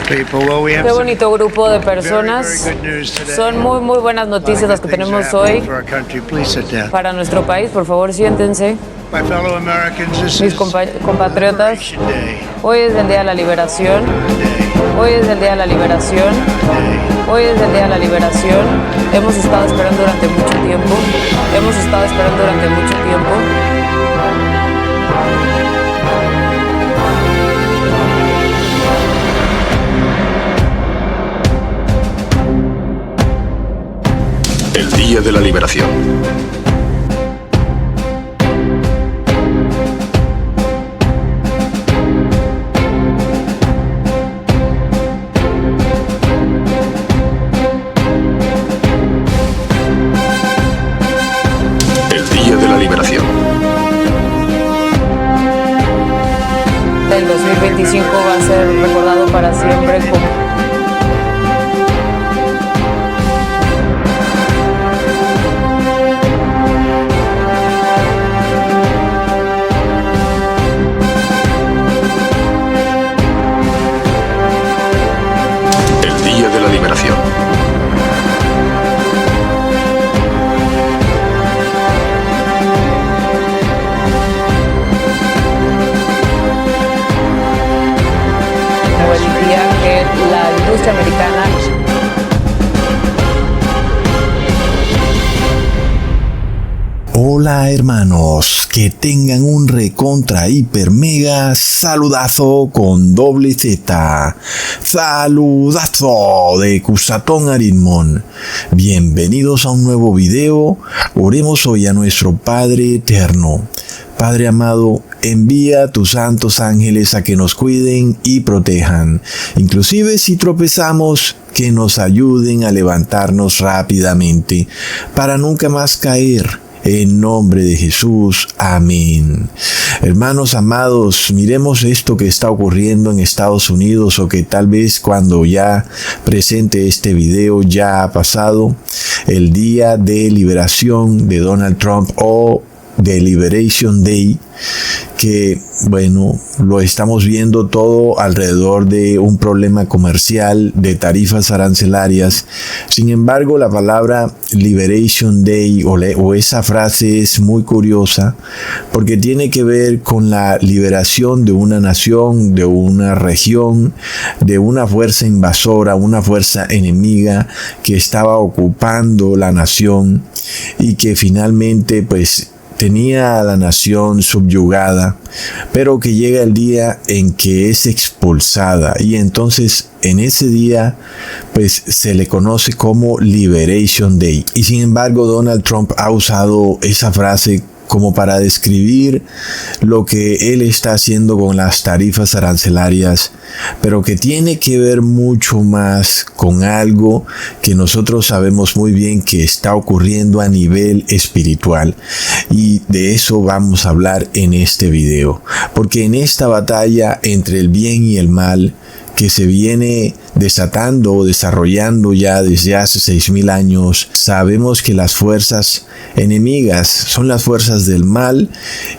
Qué bonito grupo de personas. Son muy buenas noticias las que tenemos hoy para nuestro país. Por favor, siéntense. Mis compatriotas, hoy es el Día de la Liberación. Hoy es el Día de la Liberación. Hoy es el Día de la Liberación. Hemos estado esperando durante mucho tiempo. Hemos estado esperando durante mucho tiempo. El Día de la Liberación. El Día de la Liberación. El 2025 va a ser recordado para siempre como Liberación. el día que la industria americana Hola hermanos, que tengan un recontra hiper mega saludazo con doble Z. Saludazo de Cusatón Aritmón. Bienvenidos a un nuevo video. Oremos hoy a nuestro Padre Eterno. Padre amado, envía tus santos ángeles a que nos cuiden y protejan. Inclusive si tropezamos, que nos ayuden a levantarnos rápidamente para nunca más caer. En nombre de Jesús, amén. Hermanos amados, miremos esto que está ocurriendo en Estados Unidos, o que tal vez cuando ya presente este video ya ha pasado, el día de liberación de Donald Trump, o de Liberation Day, que bueno, lo estamos viendo todo alrededor de un problema comercial de tarifas arancelarias. Sin embargo, la palabra Liberation Day o esa frase es muy curiosa porque tiene que ver con la liberación de una nación, de una región, de una fuerza invasora, una fuerza enemiga que estaba ocupando la nación y que finalmente pues tenía a la nación subyugada, pero que llega el día en que es expulsada, y entonces en ese día pues se le conoce como Liberation Day. Y sin embargo Donald Trump ha usado esa frase como para describir lo que él está haciendo con las tarifas arancelarias, pero que tiene que ver mucho más con algo que nosotros sabemos muy bien que está ocurriendo a nivel espiritual, y de eso vamos a hablar en este video, porque en esta batalla entre el bien y el mal que se viene desatando o desarrollando ya desde hace 6,000 años, sabemos que las fuerzas enemigas son las fuerzas del mal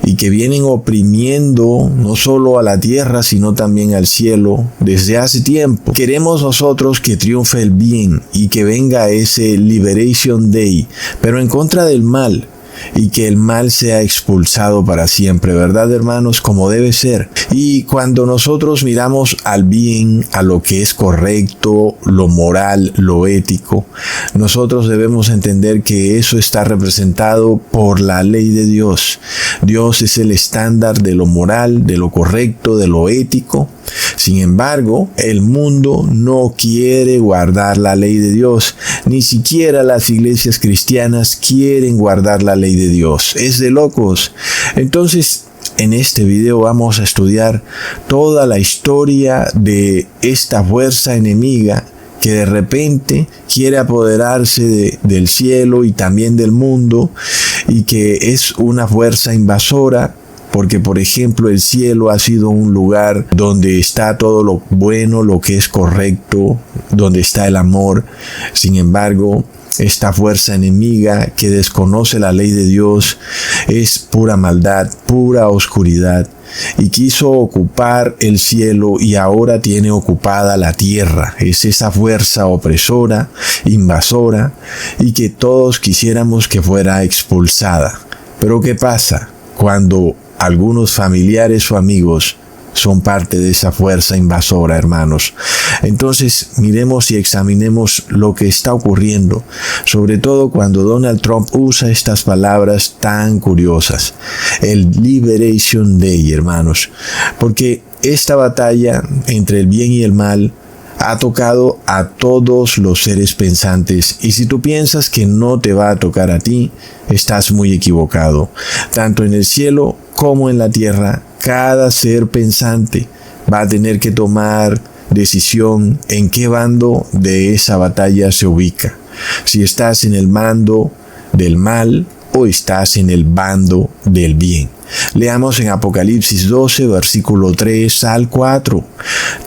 y que vienen oprimiendo no solo a la tierra sino también al cielo desde hace tiempo. Queremos nosotros que triunfe el bien y que venga ese Liberation Day, pero en contra del mal, y que el mal sea expulsado para siempre, ¿verdad, hermanos? Como debe ser. Y cuando nosotros miramos al bien, a lo que es correcto, lo moral, lo ético, nosotros debemos entender que eso está representado por la ley de Dios. Dios es el estándar de lo moral, de lo correcto, de lo ético. Sin embargo, el mundo no quiere guardar la ley de Dios. Ni siquiera las iglesias cristianas quieren guardar la ley de Dios. Es de locos. Entonces, en este video vamos a estudiar toda la historia de esta fuerza enemiga que de repente quiere apoderarse del cielo y también del mundo, y que es una fuerza invasora. Porque, por ejemplo, el cielo ha sido un lugar donde está todo lo bueno, lo que es correcto, donde está el amor. Sin embargo, esta fuerza enemiga que desconoce la ley de Dios, es pura maldad, pura oscuridad, y quiso ocupar el cielo y ahora tiene ocupada la tierra. Es esa fuerza opresora, invasora, y que todos quisiéramos que fuera expulsada. Pero ¿qué pasa cuando algunos familiares o amigos son parte de esa fuerza invasora, hermanos? Entonces, miremos y examinemos lo que está ocurriendo, sobre todo cuando Donald Trump usa estas palabras tan curiosas, el Liberation Day, hermanos, porque esta batalla entre el bien y el mal ha tocado a todos los seres pensantes, y si tú piensas que no te va a tocar a ti, estás muy equivocado. Tanto en el cielo como en la tierra, cada ser pensante va a tener que tomar decisión en qué bando de esa batalla se ubica. Si estás en el bando del mal o estás en el bando del bien. Leamos en Apocalipsis 12, versículo 3 al 4.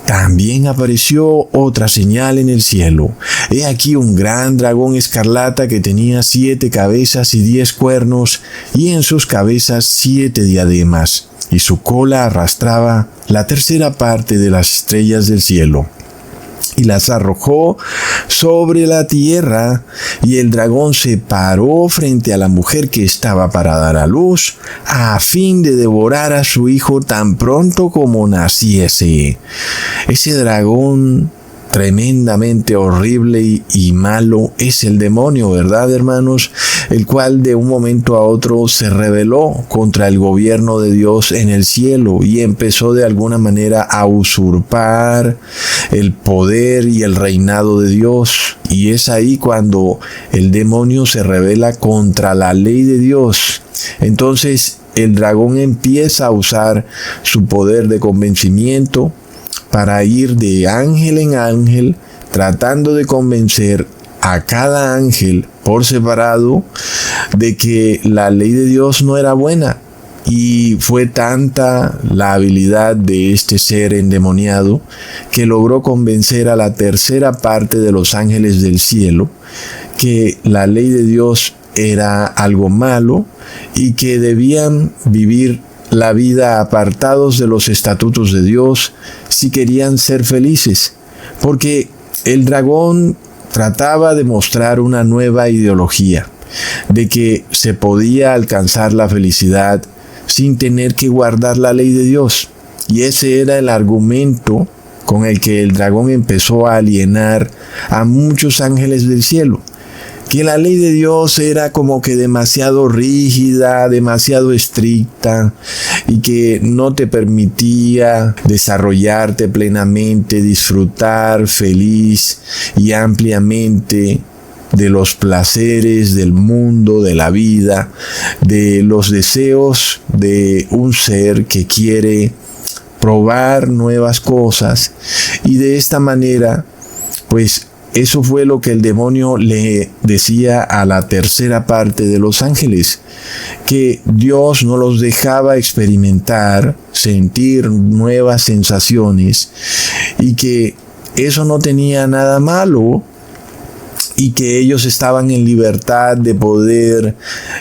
También apareció otra señal en el cielo. He aquí un gran dragón escarlata que tenía 7 cabezas y 10 cuernos, y en sus cabezas 7 diademas, y su cola arrastraba la tercera parte de las estrellas del cielo, y las arrojó sobre la tierra, y el dragón se paró frente a la mujer que estaba para dar a luz, a fin de devorar a su hijo tan pronto como naciese. Ese dragón tremendamente horrible y malo es el demonio, ¿verdad, hermanos? El cual de un momento a otro se rebeló contra el gobierno de Dios en el cielo y empezó de alguna manera a usurpar el poder y el reinado de Dios. Y es ahí cuando el demonio se rebela contra la ley de Dios. Entonces el dragón empieza a usar su poder de convencimiento para ir de ángel en ángel, tratando de convencer a cada ángel por separado de que la ley de Dios no era buena. Y fue tanta la habilidad de este ser endemoniado que logró convencer a la tercera parte de los ángeles del cielo que la ley de Dios era algo malo y que debían vivir la vida apartados de los estatutos de Dios si querían ser felices, porque el dragón trataba de mostrar una nueva ideología de que se podía alcanzar la felicidad sin tener que guardar la ley de Dios, y ese era el argumento con el que el dragón empezó a alienar a muchos ángeles del cielo, que la ley de Dios era como que demasiado rígida, demasiado estricta, y que no te permitía desarrollarte plenamente, disfrutar feliz y ampliamente de los placeres del mundo, de la vida, de los deseos de un ser que quiere probar nuevas cosas. Y de esta manera, pues, eso fue lo que el demonio le decía a la tercera parte de los ángeles, que Dios no los dejaba experimentar, sentir nuevas sensaciones, y que eso no tenía nada malo, y que ellos estaban en libertad de poder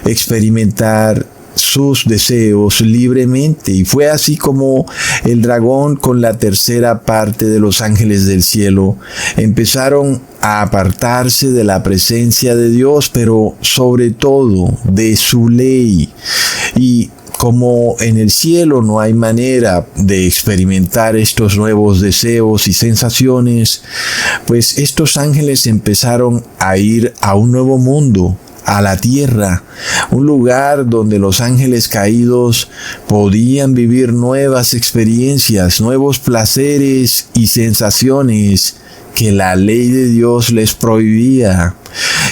experimentar sus deseos libremente. Y fue así como el dragón con la tercera parte de los ángeles del cielo empezaron a apartarse de la presencia de Dios, pero sobre todo de su ley. Y como en el cielo no hay manera de experimentar estos nuevos deseos y sensaciones, pues estos ángeles empezaron a ir a un nuevo mundo, a la tierra, un lugar donde los ángeles caídos podían vivir nuevas experiencias, nuevos placeres y sensaciones que la ley de Dios les prohibía.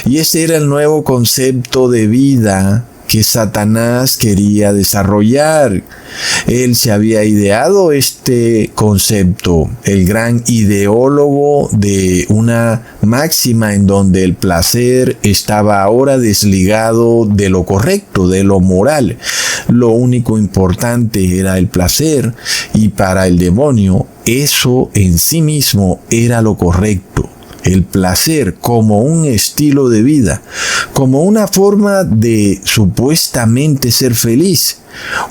Y ese era el nuevo concepto de vida que Satanás quería desarrollar. Él se había ideado este concepto, el gran ideólogo de una máxima en donde el placer estaba ahora desligado de lo correcto, de lo moral. Lo único importante era el placer, y para el demonio eso en sí mismo era lo correcto. el placer como un estilo de vida, como una forma de supuestamente ser feliz,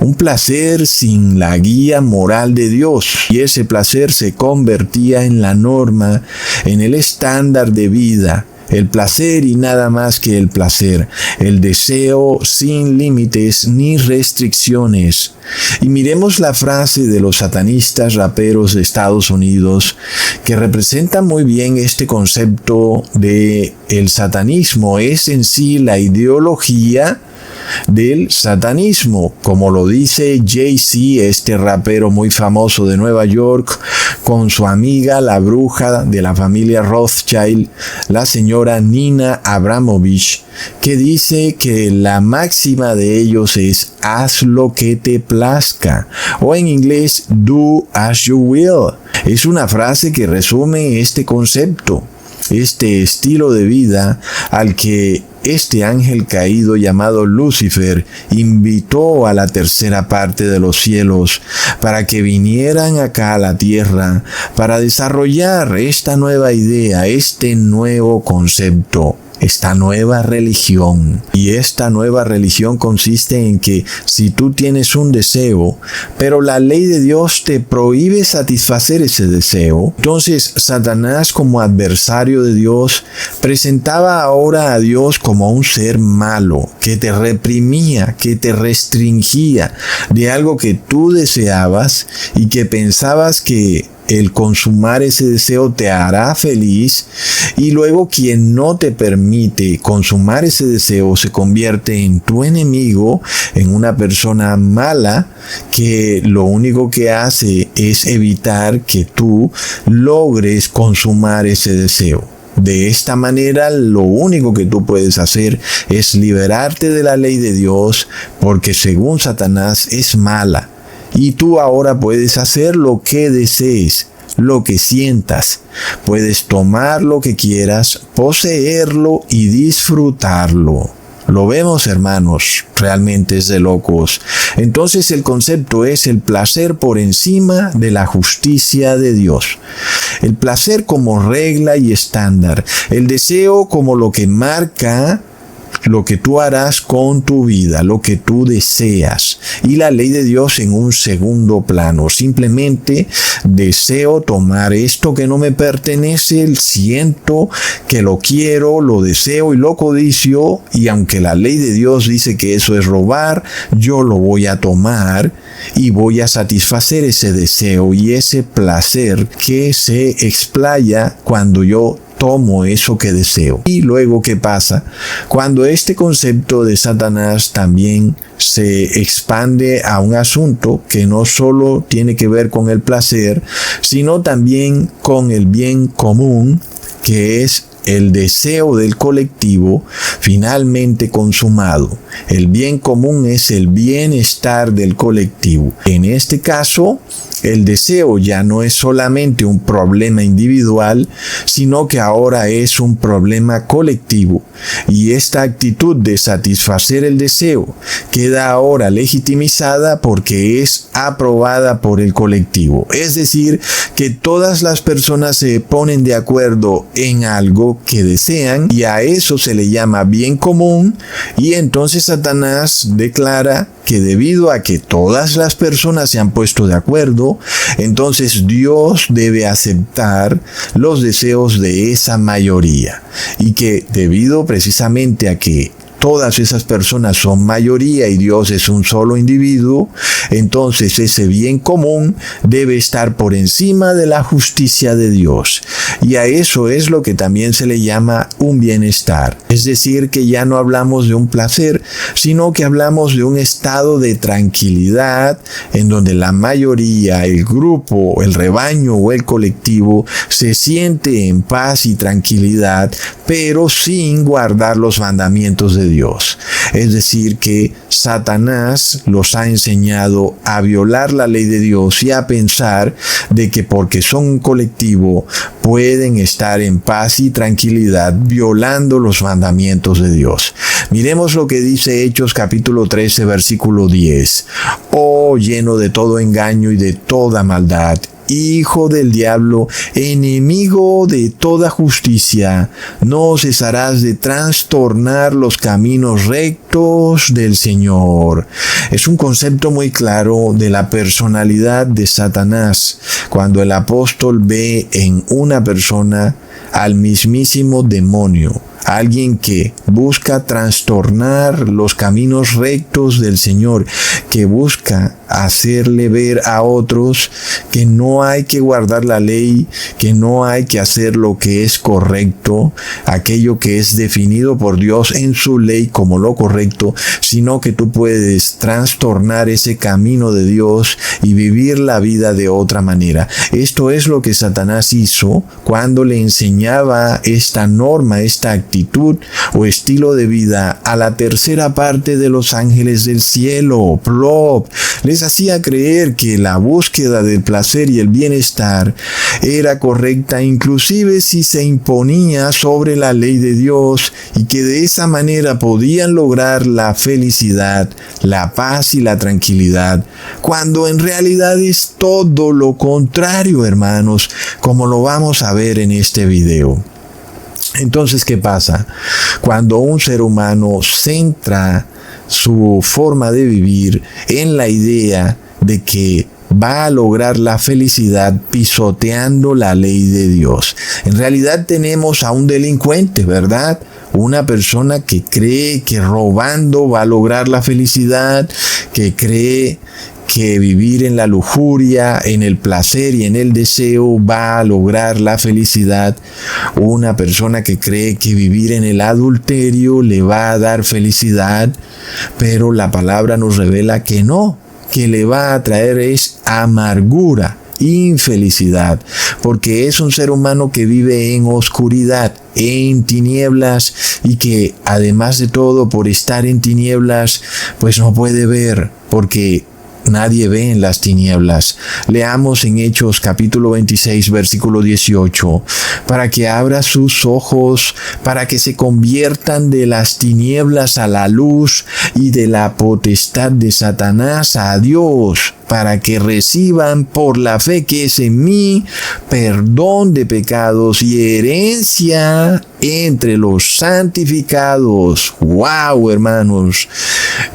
un placer sin la guía moral de Dios, y ese placer se convertía en la norma, en el estándar de vida. El placer y nada más que el placer, el deseo sin límites ni restricciones. Y miremos la frase de los satanistas raperos de Estados Unidos, que representa muy bien este concepto de el satanismo. Es en sí la ideología del satanismo, como lo dice Jay-Z, este rapero muy famoso de Nueva York, con su amiga, la bruja de la familia Rothschild, la señora Nina Abramovich, que dice que la máxima de ellos es haz lo que te plazca, o en inglés do as you will. Es una frase que resume este concepto, este estilo de vida al que este ángel caído llamado Lucifer invitó a la tercera parte de los cielos para que vinieran acá a la tierra para desarrollar esta nueva idea, este nuevo concepto, esta nueva religión. Y esta nueva religión consiste en que si tú tienes un deseo, pero la ley de Dios te prohíbe satisfacer ese deseo, entonces Satanás, como adversario de Dios, presentaba ahora a Dios como un ser malo, que te reprimía, que te restringía de algo que tú deseabas y que pensabas que el consumar ese deseo te hará feliz, y luego quien no te permite consumar ese deseo se convierte en tu enemigo, en una persona mala que lo único que hace es evitar que tú logres consumar ese deseo. De esta manera, lo único que tú puedes hacer es liberarte de la ley de Dios, porque según Satanás es mala. Y tú ahora puedes hacer lo que desees, lo que sientas. Puedes tomar lo que quieras, poseerlo y disfrutarlo. Lo vemos, hermanos, realmente es de locos. Entonces el concepto es el placer por encima de la justicia de Dios. El placer como regla y estándar. El deseo como lo que marca lo que tú harás con tu vida, lo que tú deseas. Y la ley de Dios en un segundo plano. Simplemente deseo tomar esto que no me pertenece, siento que lo quiero, lo deseo y lo codicio. Y aunque la ley de Dios dice que eso es robar, yo lo voy a tomar y voy a satisfacer ese deseo y ese placer que se explaya cuando yo tomo eso que deseo. Y luego, ¿qué pasa? Cuando este concepto de Satanás también se expande a un asunto que no solo tiene que ver con el placer, sino también con el bien común, que es el deseo del colectivo finalmente consumado. El bien común es el bienestar del colectivo. En este caso, el deseo ya no es solamente un problema individual, sino que ahora es un problema colectivo. Y esta actitud de satisfacer el deseo queda ahora legitimizada porque es aprobada por el colectivo. Es decir, que todas las personas se ponen de acuerdo en algo que desean y a eso se le llama bien común, y entonces Satanás declara que debido a que todas las personas se han puesto de acuerdo, entonces Dios debe aceptar los deseos de esa mayoría, y que debido precisamente a que todas esas personas son mayoría y Dios es un solo individuo, entonces ese bien común debe estar por encima de la justicia de Dios. Y a eso es lo que también se le llama un bienestar. Es decir, que ya no hablamos de un placer, sino que hablamos de un estado de tranquilidad en donde la mayoría, el grupo, el rebaño o el colectivo se siente en paz y tranquilidad, pero sin guardar los mandamientos de Dios. Es decir, que Satanás los ha enseñado a violar la ley de Dios y a pensar de que porque son un colectivo pueden estar en paz y tranquilidad violando los mandamientos de Dios. Miremos lo que dice Hechos capítulo 13 versículo 10. Oh, lleno de todo engaño y de toda maldad hijo del diablo, enemigo de toda justicia, no cesarás de trastornar los caminos rectos del Señor. Es un concepto muy claro de la personalidad de Satanás, cuando el apóstol ve en una persona al mismísimo demonio, alguien que busca trastornar los caminos rectos del Señor, que busca hacerle ver a otros que no hay que guardar la ley, que no hay que hacer lo que es correcto, aquello que es definido por Dios en su ley como lo correcto, sino que tú puedes trastornar ese camino de Dios y vivir la vida de otra manera. Esto es lo que Satanás hizo cuando le enseñaba esta norma, esta actitud o estilo de vida a la tercera parte de los ángeles del cielo. Plop. Les hacía creer que la búsqueda del placer y el bienestar era correcta, inclusive si se imponía sobre la ley de Dios, y que de esa manera podían lograr la felicidad, la paz y la tranquilidad, cuando en realidad es todo lo contrario, hermanos, como lo vamos a ver en este video. Entonces, ¿qué pasa? Cuando un ser humano centra su forma de vivir en la idea de que va a lograr la felicidad pisoteando la ley de Dios. En realidad tenemos a un delincuente, ¿verdad? Una persona que cree que robando va a lograr la felicidad, que cree que vivir en la lujuria, en el placer y en el deseo va a lograr la felicidad. Una persona que cree que vivir en el adulterio le va a dar felicidad, pero la palabra nos revela que no, que le va a traer es amargura, infelicidad, porque es un ser humano que vive en oscuridad, en tinieblas, y que además de todo, por estar en tinieblas, pues no puede ver, porque nadie ve en las tinieblas. Leamos en Hechos capítulo 26 versículo 18, para que abra sus ojos, para que se conviertan de las tinieblas a la luz y de la potestad de Satanás a Dios, para que reciban por la fe que es en mí perdón de pecados y herencia entre los santificados. ¡Wow, hermanos!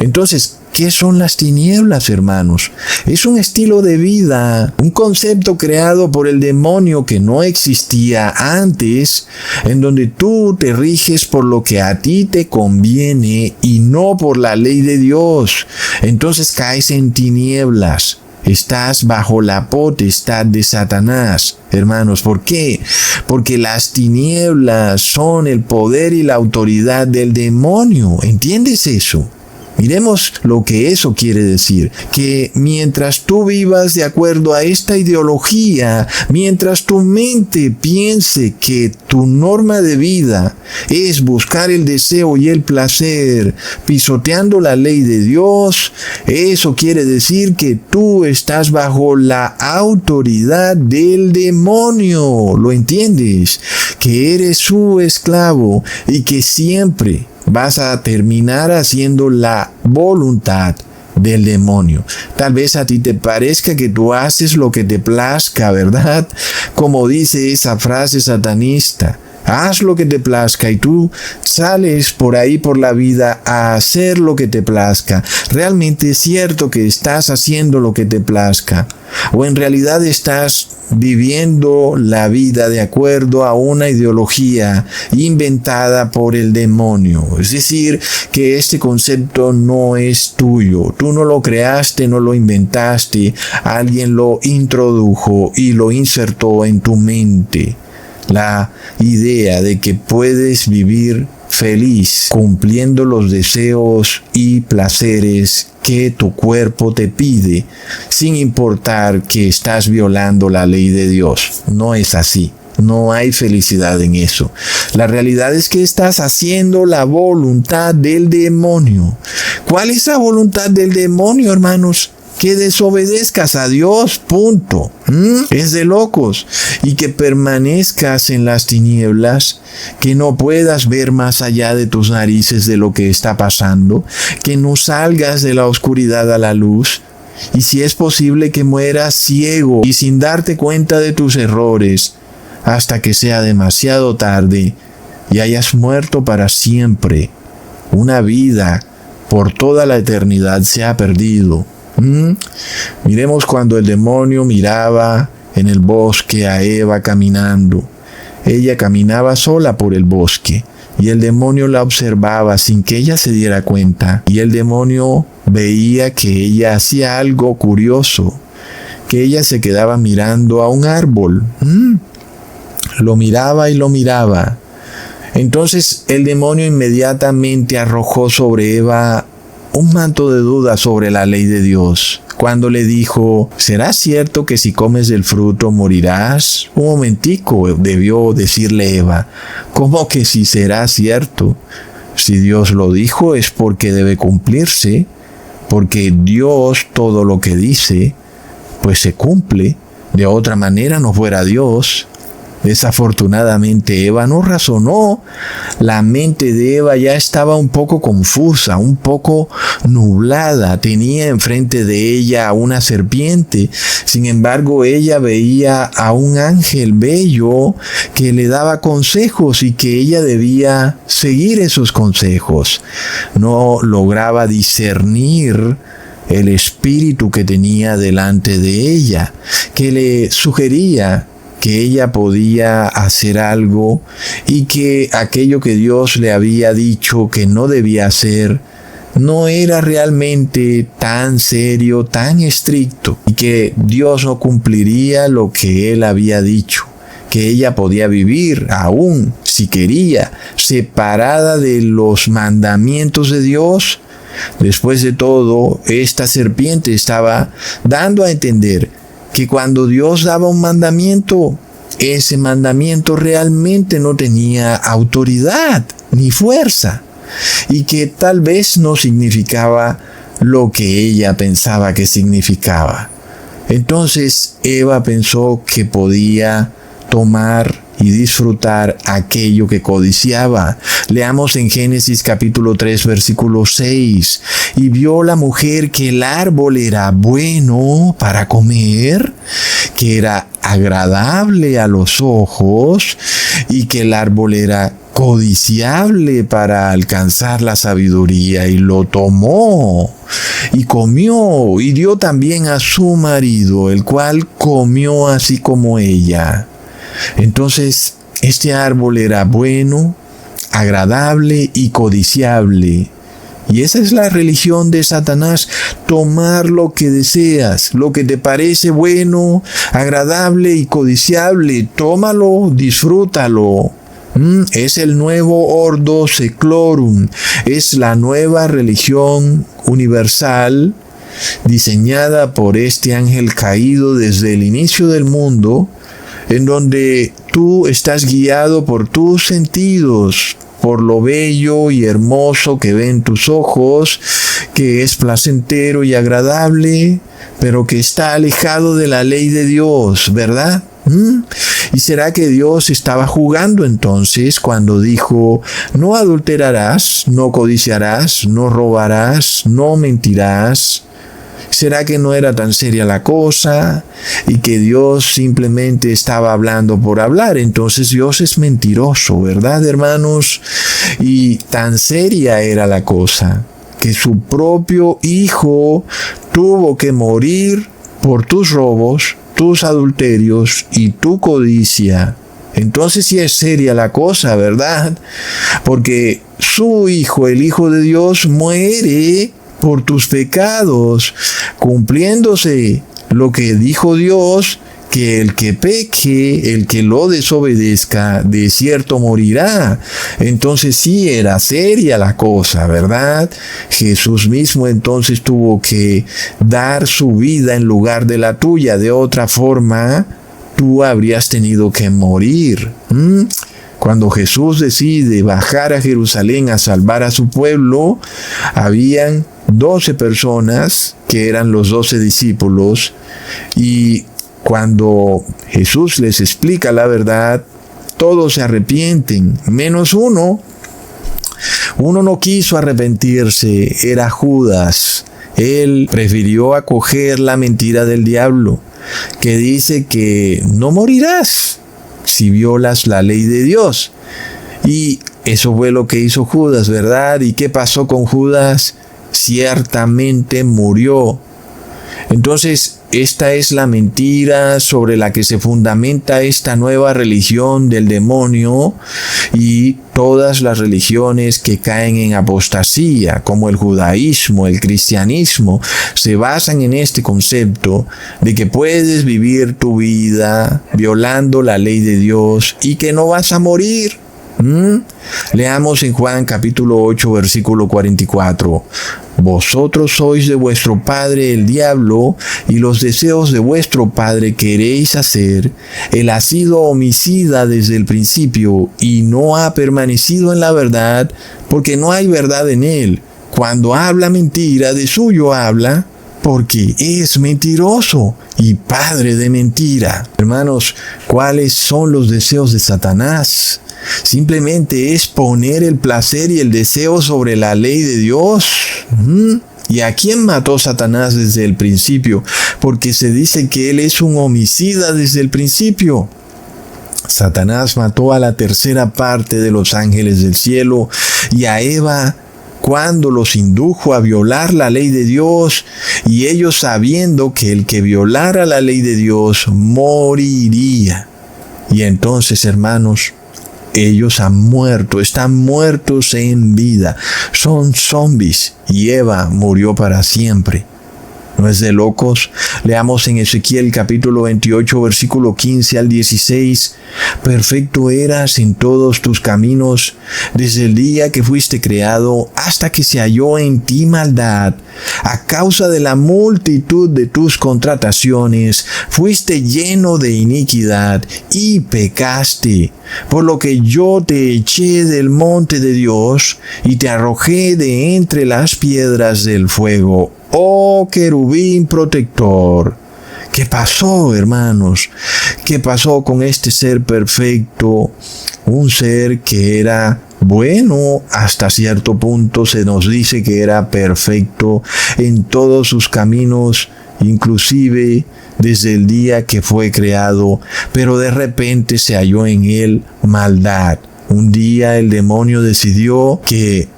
Entonces, ¿qué son las tinieblas, hermanos? Es un estilo de vida, un concepto creado por el demonio que no existía antes, en donde tú te riges por lo que a ti te conviene y no por la ley de Dios. Entonces caes en tinieblas. Estás bajo la potestad de Satanás, hermanos. ¿Por qué? Porque las tinieblas son el poder y la autoridad del demonio. ¿Entiendes eso? Miremos lo que eso quiere decir, que mientras tú vivas de acuerdo a esta ideología, mientras tu mente piense que tu norma de vida es buscar el deseo y el placer, pisoteando la ley de Dios, eso quiere decir que tú estás bajo la autoridad del demonio. ¿Lo entiendes? Que eres su esclavo y que siempre vas a terminar haciendo la voluntad del demonio. Tal vez a ti te parezca que tú haces lo que te plazca, ¿verdad? Como dice esa frase satanista. Haz lo que te plazca, y tú sales por ahí por la vida a hacer lo que te plazca. ¿Realmente es cierto que estás haciendo lo que te plazca? ¿O en realidad estás viviendo la vida de acuerdo a una ideología inventada por el demonio? Es decir, que este concepto no es tuyo. Tú no lo creaste, no lo inventaste. Alguien lo introdujo y lo insertó en tu mente. La idea de que puedes vivir feliz cumpliendo los deseos y placeres que tu cuerpo te pide, sin importar que estás violando la ley de Dios. No es así. No hay felicidad en eso. La realidad es que estás haciendo la voluntad del demonio. ¿Cuál es la voluntad del demonio, hermanos? Que desobedezcas a Dios, punto. Es de locos. Y que permanezcas en las tinieblas, que no puedas ver más allá de tus narices de lo que está pasando, que no salgas de la oscuridad a la luz, Y si es posible que mueras ciego y sin darte cuenta de tus errores, hasta que sea demasiado tarde y hayas muerto para siempre. Una vida por toda la eternidad se ha perdido. Miremos cuando el demonio miraba en el bosque a Eva caminando. Ella caminaba sola por el bosque y el demonio la observaba sin que ella se diera cuenta. Y el demonio veía que ella hacía algo curioso, que ella se quedaba mirando a un árbol. Lo miraba y lo miraba. Entonces el demonio inmediatamente arrojó sobre Eva un manto de duda sobre la ley de Dios. Cuando le dijo, ¿será cierto que si comes del fruto morirás? Un momentico, debió decirle Eva. ¿Cómo que si será cierto? Si Dios lo dijo es porque debe cumplirse, porque Dios todo lo que dice, pues se cumple. De otra manera no fuera Dios. Desafortunadamente Eva no razonó. La mente de Eva ya estaba un poco confusa, un poco nublada. Tenía enfrente de ella a una serpiente. Sin embargo, ella veía a un ángel bello que le daba consejos y que ella debía seguir esos consejos. No lograba discernir el espíritu que tenía delante de ella, que le sugería que ella podía hacer algo y que aquello que Dios le había dicho que no debía hacer no era realmente tan serio, tan estricto, y que Dios no cumpliría lo que Él había dicho, que ella podía vivir aún, si quería, separada de los mandamientos de Dios. Después de todo, esta serpiente estaba dando a entender que cuando Dios daba un mandamiento, ese mandamiento realmente no tenía autoridad ni fuerza, y que tal vez no significaba lo que ella pensaba que significaba. Entonces Eva pensó que podía tomar y disfrutar aquello que codiciaba. Leamos en Génesis capítulo 3, versículo 6. Y vio la mujer que el árbol era bueno para comer, que era agradable a los ojos y que el árbol era codiciable para alcanzar la sabiduría, y lo tomó y comió y dio también a su marido, el cual comió así como ella. Entonces, este árbol era bueno, agradable y codiciable. Y esa es la religión de Satanás: tomar lo que deseas, lo que te parece bueno, agradable y codiciable. Tómalo, disfrútalo. Es el nuevo Ordo Seclorum, es la nueva religión universal diseñada por este ángel caído desde el inicio del mundo, en donde tú estás guiado por tus sentidos, por lo bello y hermoso que ven tus ojos, que es placentero y agradable, pero que está alejado de la ley de Dios, ¿verdad? ¿Y será que Dios estaba jugando entonces cuando dijo: no adulterarás, no codiciarás, no robarás, no mentirás? ¿Será que no era tan seria la cosa y que Dios simplemente estaba hablando por hablar? Entonces Dios es mentiroso, ¿verdad, hermanos? Y tan seria era la cosa que su propio Hijo tuvo que morir por tus robos, tus adulterios y tu codicia. Entonces sí es seria la cosa, ¿verdad? Porque su Hijo, el Hijo de Dios, muere por tus pecados, cumpliéndose lo que dijo Dios, que el que peque, el que lo desobedezca, de cierto morirá. Entonces sí era seria la cosa, ¿verdad? Jesús mismo entonces tuvo que dar su vida en lugar de la tuya. De otra forma, tú habrías tenido que morir. Cuando Jesús decide bajar a Jerusalén a salvar a su pueblo, habían 12 personas que eran los 12 discípulos, y cuando Jesús les explica la verdad, todos se arrepienten, menos uno. Uno no quiso arrepentirse, era Judas. él prefirió acoger la mentira del diablo, que dice que no morirás si violas la ley de Dios. Y eso fue lo que hizo Judas, ¿verdad? ¿Y qué pasó con Judas? Ciertamente murió. Entonces, esta es la mentira sobre la que se fundamenta esta nueva religión del demonio y todas las religiones que caen en apostasía, como el judaísmo, el cristianismo, se basan en este concepto de que puedes vivir tu vida violando la ley de Dios y que no vas a morir. Leamos en Juan capítulo 8, versículo 44. Vosotros sois de vuestro padre el diablo, y los deseos de vuestro padre queréis hacer. Él ha sido homicida desde el principio, y no ha permanecido en la verdad, porque no hay verdad en él. Cuando habla mentira, de suyo habla, porque es mentiroso y padre de mentira. Hermanos, ¿cuáles son los deseos de Satanás? Simplemente es poner el placer y el deseo sobre la ley de Dios. ¿Y a quién mató Satanás desde el principio? Porque se dice que él es un homicida desde el principio. Satanás mató a la tercera parte de los ángeles del cielo y a Eva cuando los indujo a violar la ley de Dios, y ellos sabiendo que el que violara la ley de Dios moriría. Y entonces, hermanos, ellos han muerto, están muertos en vida, son zombies, y Eva murió para siempre. ¿No es de locos? Leamos en Ezequiel capítulo 28, versículo 15 al 16. Perfecto eras en todos tus caminos, desde el día que fuiste creado hasta que se halló en ti maldad. A causa de la multitud de tus contrataciones, fuiste lleno de iniquidad y pecaste. Por lo que yo te eché del monte de Dios y te arrojé de entre las piedras del fuego. Oh querubín protector. ¿Qué pasó, hermanos? ¿Qué pasó con este ser perfecto? Un ser que era bueno, hasta cierto punto se nos dice que era perfecto en todos sus caminos, inclusive desde el día que fue creado, pero de repente se halló en él maldad. Un día el demonio decidió que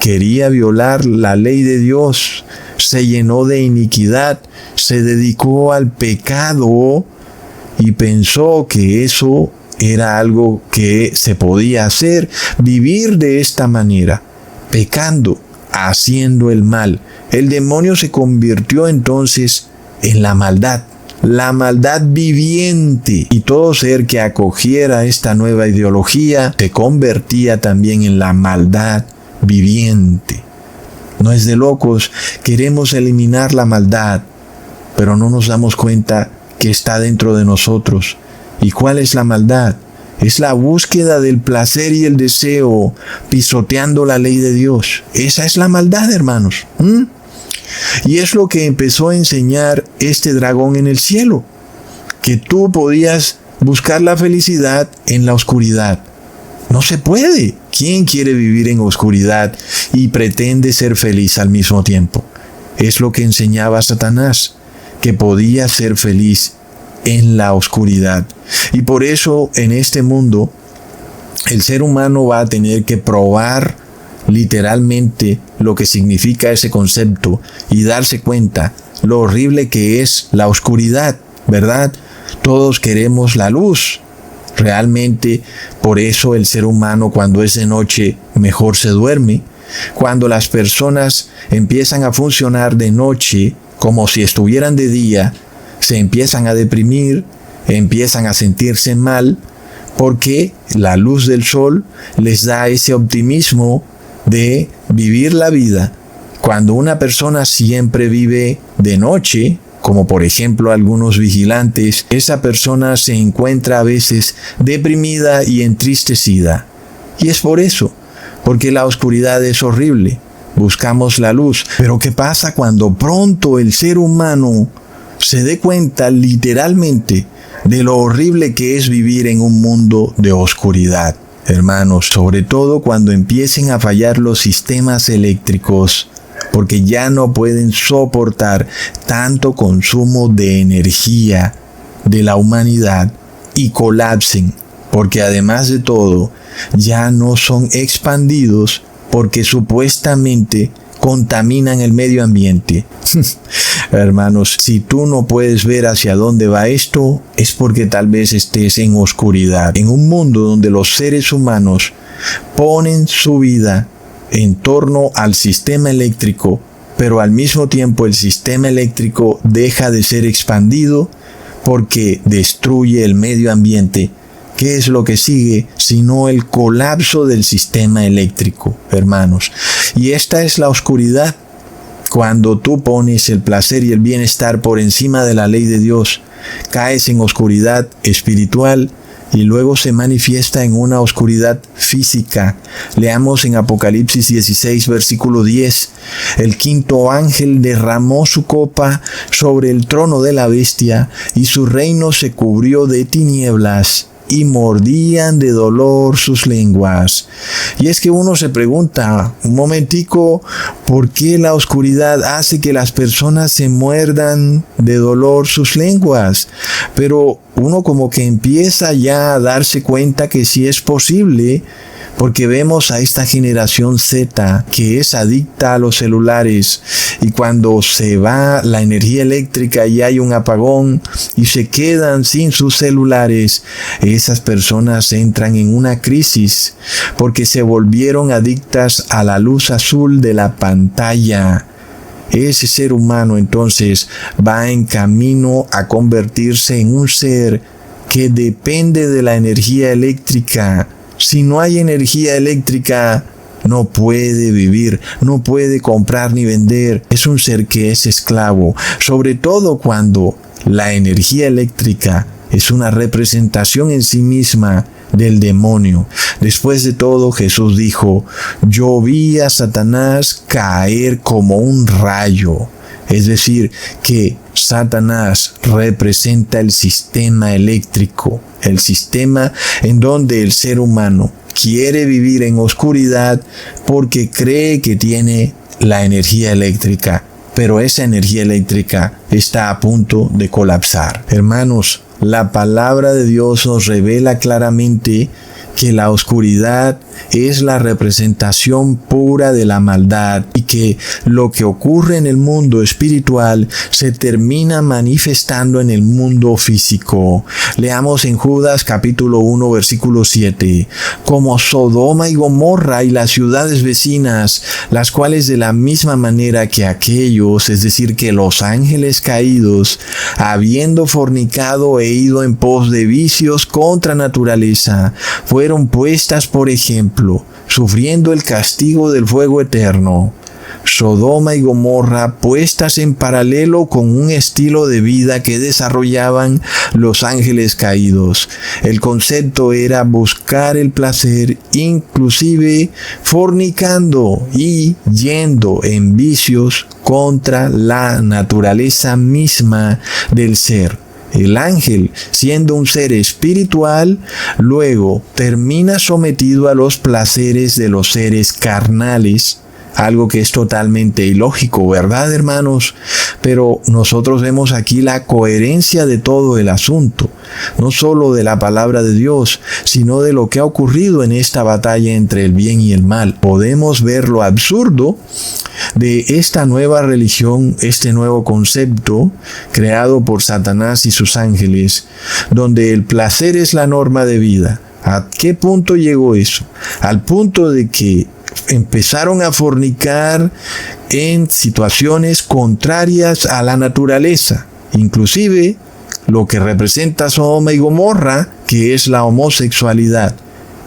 quería violar la ley de Dios, se llenó de iniquidad, se dedicó al pecado y pensó que eso era algo que se podía hacer, vivir de esta manera, pecando, haciendo el mal. El demonio se convirtió entonces en la maldad viviente, y todo ser que acogiera esta nueva ideología se convertía también en la maldad viviente. No es de locos, queremos eliminar la maldad, pero no nos damos cuenta que está dentro de nosotros. ¿Y cuál es la maldad? Es la búsqueda del placer y el deseo, pisoteando la ley de Dios. Esa es la maldad, hermanos. Y es lo que empezó a enseñar este dragón en el cielo, que tú podías buscar la felicidad en la oscuridad. No se puede. ¿Quién quiere vivir en oscuridad y pretende ser feliz al mismo tiempo? Es lo que enseñaba Satanás, que podía ser feliz en la oscuridad. Y por eso en este mundo el ser humano va a tener que probar literalmente lo que significa ese concepto y darse cuenta lo horrible que es la oscuridad, ¿verdad? Todos queremos la luz. Realmente, por eso el ser humano cuando es de noche mejor se duerme. Cuando las personas empiezan a funcionar de noche como si estuvieran de día, se empiezan a deprimir, empiezan a sentirse mal, porque la luz del sol les da ese optimismo de vivir la vida. Cuando una persona siempre vive de noche, como por ejemplo algunos vigilantes, esa persona se encuentra a veces deprimida y entristecida. Y es por eso, porque la oscuridad es horrible. Buscamos la luz. Pero ¿qué pasa cuando pronto el ser humano se dé cuenta literalmente de lo horrible que es vivir en un mundo de oscuridad? Hermanos, sobre todo cuando empiecen a fallar los sistemas eléctricos, porque ya no pueden soportar tanto consumo de energía de la humanidad y colapsen, porque además de todo, ya no son expandidos porque supuestamente contaminan el medio ambiente. Hermanos, si tú no puedes ver hacia dónde va esto, es porque tal vez estés en oscuridad, en un mundo donde los seres humanos ponen su vida en torno al sistema eléctrico, pero al mismo tiempo el sistema eléctrico deja de ser expandido porque destruye el medio ambiente. ¿Qué es lo que sigue sino el colapso del sistema eléctrico, hermanos? Y esta es la oscuridad. Cuando tú pones el placer y el bienestar por encima de la ley de Dios, caes en oscuridad espiritual y luego se manifiesta en una oscuridad física. Leamos en Apocalipsis 16, versículo 10. El quinto ángel derramó su copa sobre el trono de la bestia y su reino se cubrió de tinieblas y mordían de dolor sus lenguas. Y es que uno se pregunta, un momentico, ¿por qué la oscuridad hace que las personas se muerdan de dolor sus lenguas? Pero uno como que empieza ya a darse cuenta que sí es posible, porque vemos a esta generación Z que es adicta a los celulares, y cuando se va la energía eléctrica y hay un apagón y se quedan sin sus celulares, esas personas entran en una crisis porque se volvieron adictas a la luz azul de la pantalla. Ese ser humano entonces va en camino a convertirse en un ser que depende de la energía eléctrica. Si no hay energía eléctrica, no puede vivir, no puede comprar ni vender. Es un ser que es esclavo, sobre todo cuando la energía eléctrica es una representación en sí misma del demonio. Después de todo, Jesús dijo: yo vi a Satanás caer como un rayo. Es decir, que Satanás representa el sistema eléctrico, el sistema en donde el ser humano quiere vivir en oscuridad porque cree que tiene la energía eléctrica, pero esa energía eléctrica está a punto de colapsar. Hermanos, la palabra de Dios nos revela claramente que la oscuridad es la representación pura de la maldad y que lo que ocurre en el mundo espiritual se termina manifestando en el mundo físico. Leamos en Judas capítulo 1 versículo 7. Como Sodoma y Gomorra y las ciudades vecinas, las cuales de la misma manera que aquellos, es decir, que los ángeles caídos, habiendo fornicado e ido en pos de vicios contra naturaleza, fueron puestas por ejemplo, sufriendo el castigo del fuego eterno. Sodoma y Gomorra puestas en paralelo con un estilo de vida que desarrollaban los ángeles caídos. El concepto era buscar el placer, inclusive fornicando y yendo en vicios contra la naturaleza misma del ser. El ángel, siendo un ser espiritual, luego termina sometido a los placeres de los seres carnales, algo que es totalmente ilógico, ¿verdad, hermanos? Pero nosotros vemos aquí la coherencia de todo el asunto, no solo de la palabra de Dios, sino de lo que ha ocurrido en esta batalla entre el bien y el mal. Podemos ver lo absurdo de esta nueva religión, este nuevo concepto creado por Satanás y sus ángeles, donde el placer es la norma de vida. ¿A qué punto llegó eso? Al punto de que empezaron a fornicar en situaciones contrarias a la naturaleza, inclusive lo que representa Sodoma y Gomorra, que es la homosexualidad.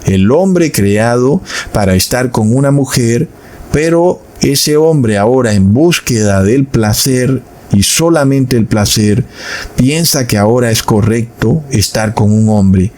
El hombre creado para estar con una mujer, pero ese hombre ahora en búsqueda del placer y solamente el placer, piensa que ahora es correcto estar con un hombre.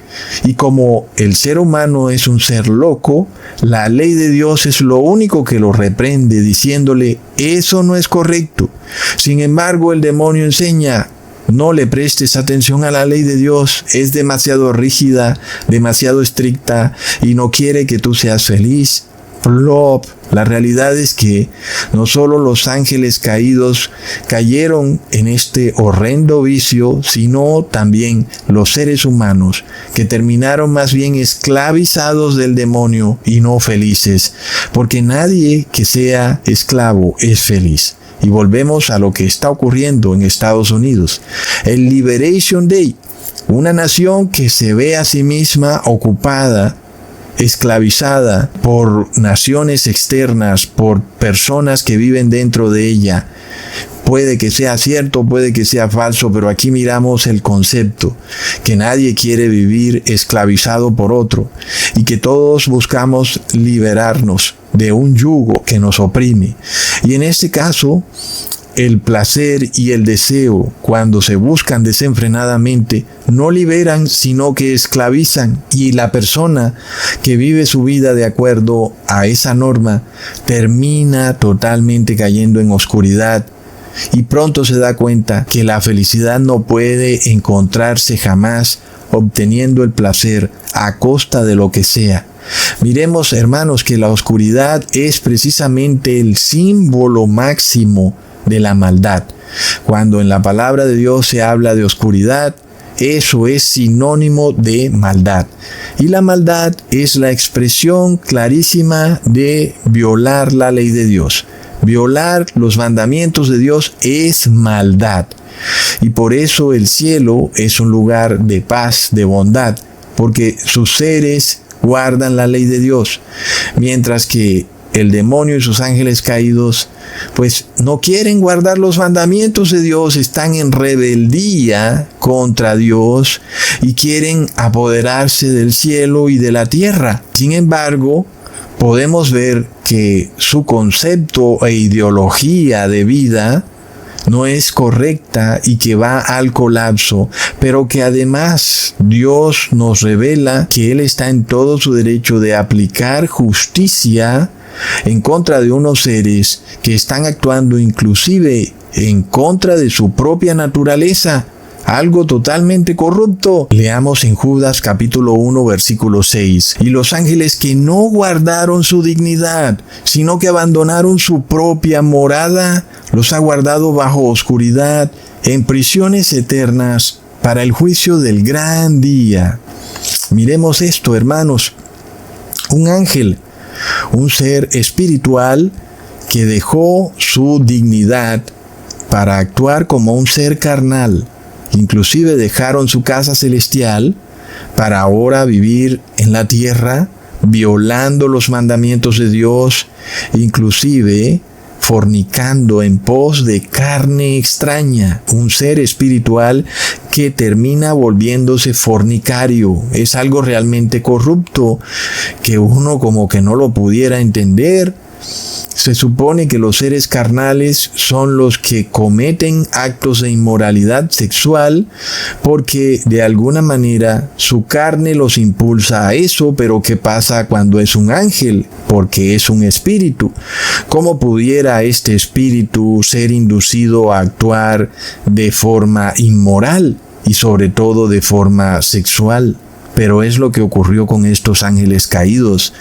Y como el ser humano es un ser loco, la ley de Dios es lo único que lo reprende, diciéndole: eso no es correcto. Sin embargo, el demonio enseña: no le prestes atención a la ley de Dios, es demasiado rígida, demasiado estricta y no quiere que tú seas feliz. Plop, La realidad es que no solo los ángeles caídos cayeron en este horrendo vicio, sino también los seres humanos, que terminaron más bien esclavizados del demonio y no felices, porque nadie que sea esclavo es feliz. Y volvemos a lo que está ocurriendo en Estados Unidos. El Liberation Day, una nación que se ve a sí misma ocupada, esclavizada por naciones externas, por personas que viven dentro de ella. Puede que sea cierto, puede que sea falso, pero aquí miramos el concepto, que nadie quiere vivir esclavizado por otro y que todos buscamos liberarnos de un yugo que nos oprime. Y en este caso, el placer y el deseo, cuando se buscan desenfrenadamente, no liberan, sino que esclavizan. Y la persona que vive su vida de acuerdo a esa norma termina totalmente cayendo en oscuridad. Y pronto se da cuenta que la felicidad no puede encontrarse jamás obteniendo el placer a costa de lo que sea. Miremos, hermanos, que la oscuridad es precisamente el símbolo máximo de la maldad. Cuando en la palabra de Dios se habla de oscuridad, eso es sinónimo de maldad. Y la maldad es la expresión clarísima de violar la ley de Dios. Violar los mandamientos de Dios es maldad. Y por eso el cielo es un lugar de paz, de bondad, porque sus seres guardan la ley de Dios, mientras que el demonio y sus ángeles caídos pues no quieren guardar los mandamientos de Dios, están en rebeldía contra Dios y quieren apoderarse del cielo y de la tierra. Sin embargo, podemos ver que su concepto e ideología de vida no es correcta y que va al colapso, pero que además Dios nos revela que Él está en todo su derecho de aplicar justicia en contra de unos seres que están actuando inclusive en contra de su propia naturaleza, algo totalmente corrupto. Leamos en Judas capítulo 1 versículo 6. Y los ángeles que no guardaron su dignidad, sino que abandonaron su propia morada, los ha guardado bajo oscuridad, en prisiones eternas, para el juicio del gran día. Miremos esto, hermanos. Un ángel, un ser espiritual que dejó su dignidad para actuar como un ser carnal. Inclusive dejaron su casa celestial para ahora vivir en la tierra, violando los mandamientos de Dios, inclusive fornicando en pos de carne extraña. Un ser espiritual que termina volviéndose fornicario. Es algo realmente corrupto que uno como que no lo pudiera entender. Se supone que los seres carnales son los que cometen actos de inmoralidad sexual porque de alguna manera su carne los impulsa a eso, pero ¿qué pasa cuando es un ángel? Porque es un espíritu. ¿Cómo pudiera este espíritu ser inducido a actuar de forma inmoral y sobre todo de forma sexual? Pero es lo que ocurrió con estos ángeles caídos,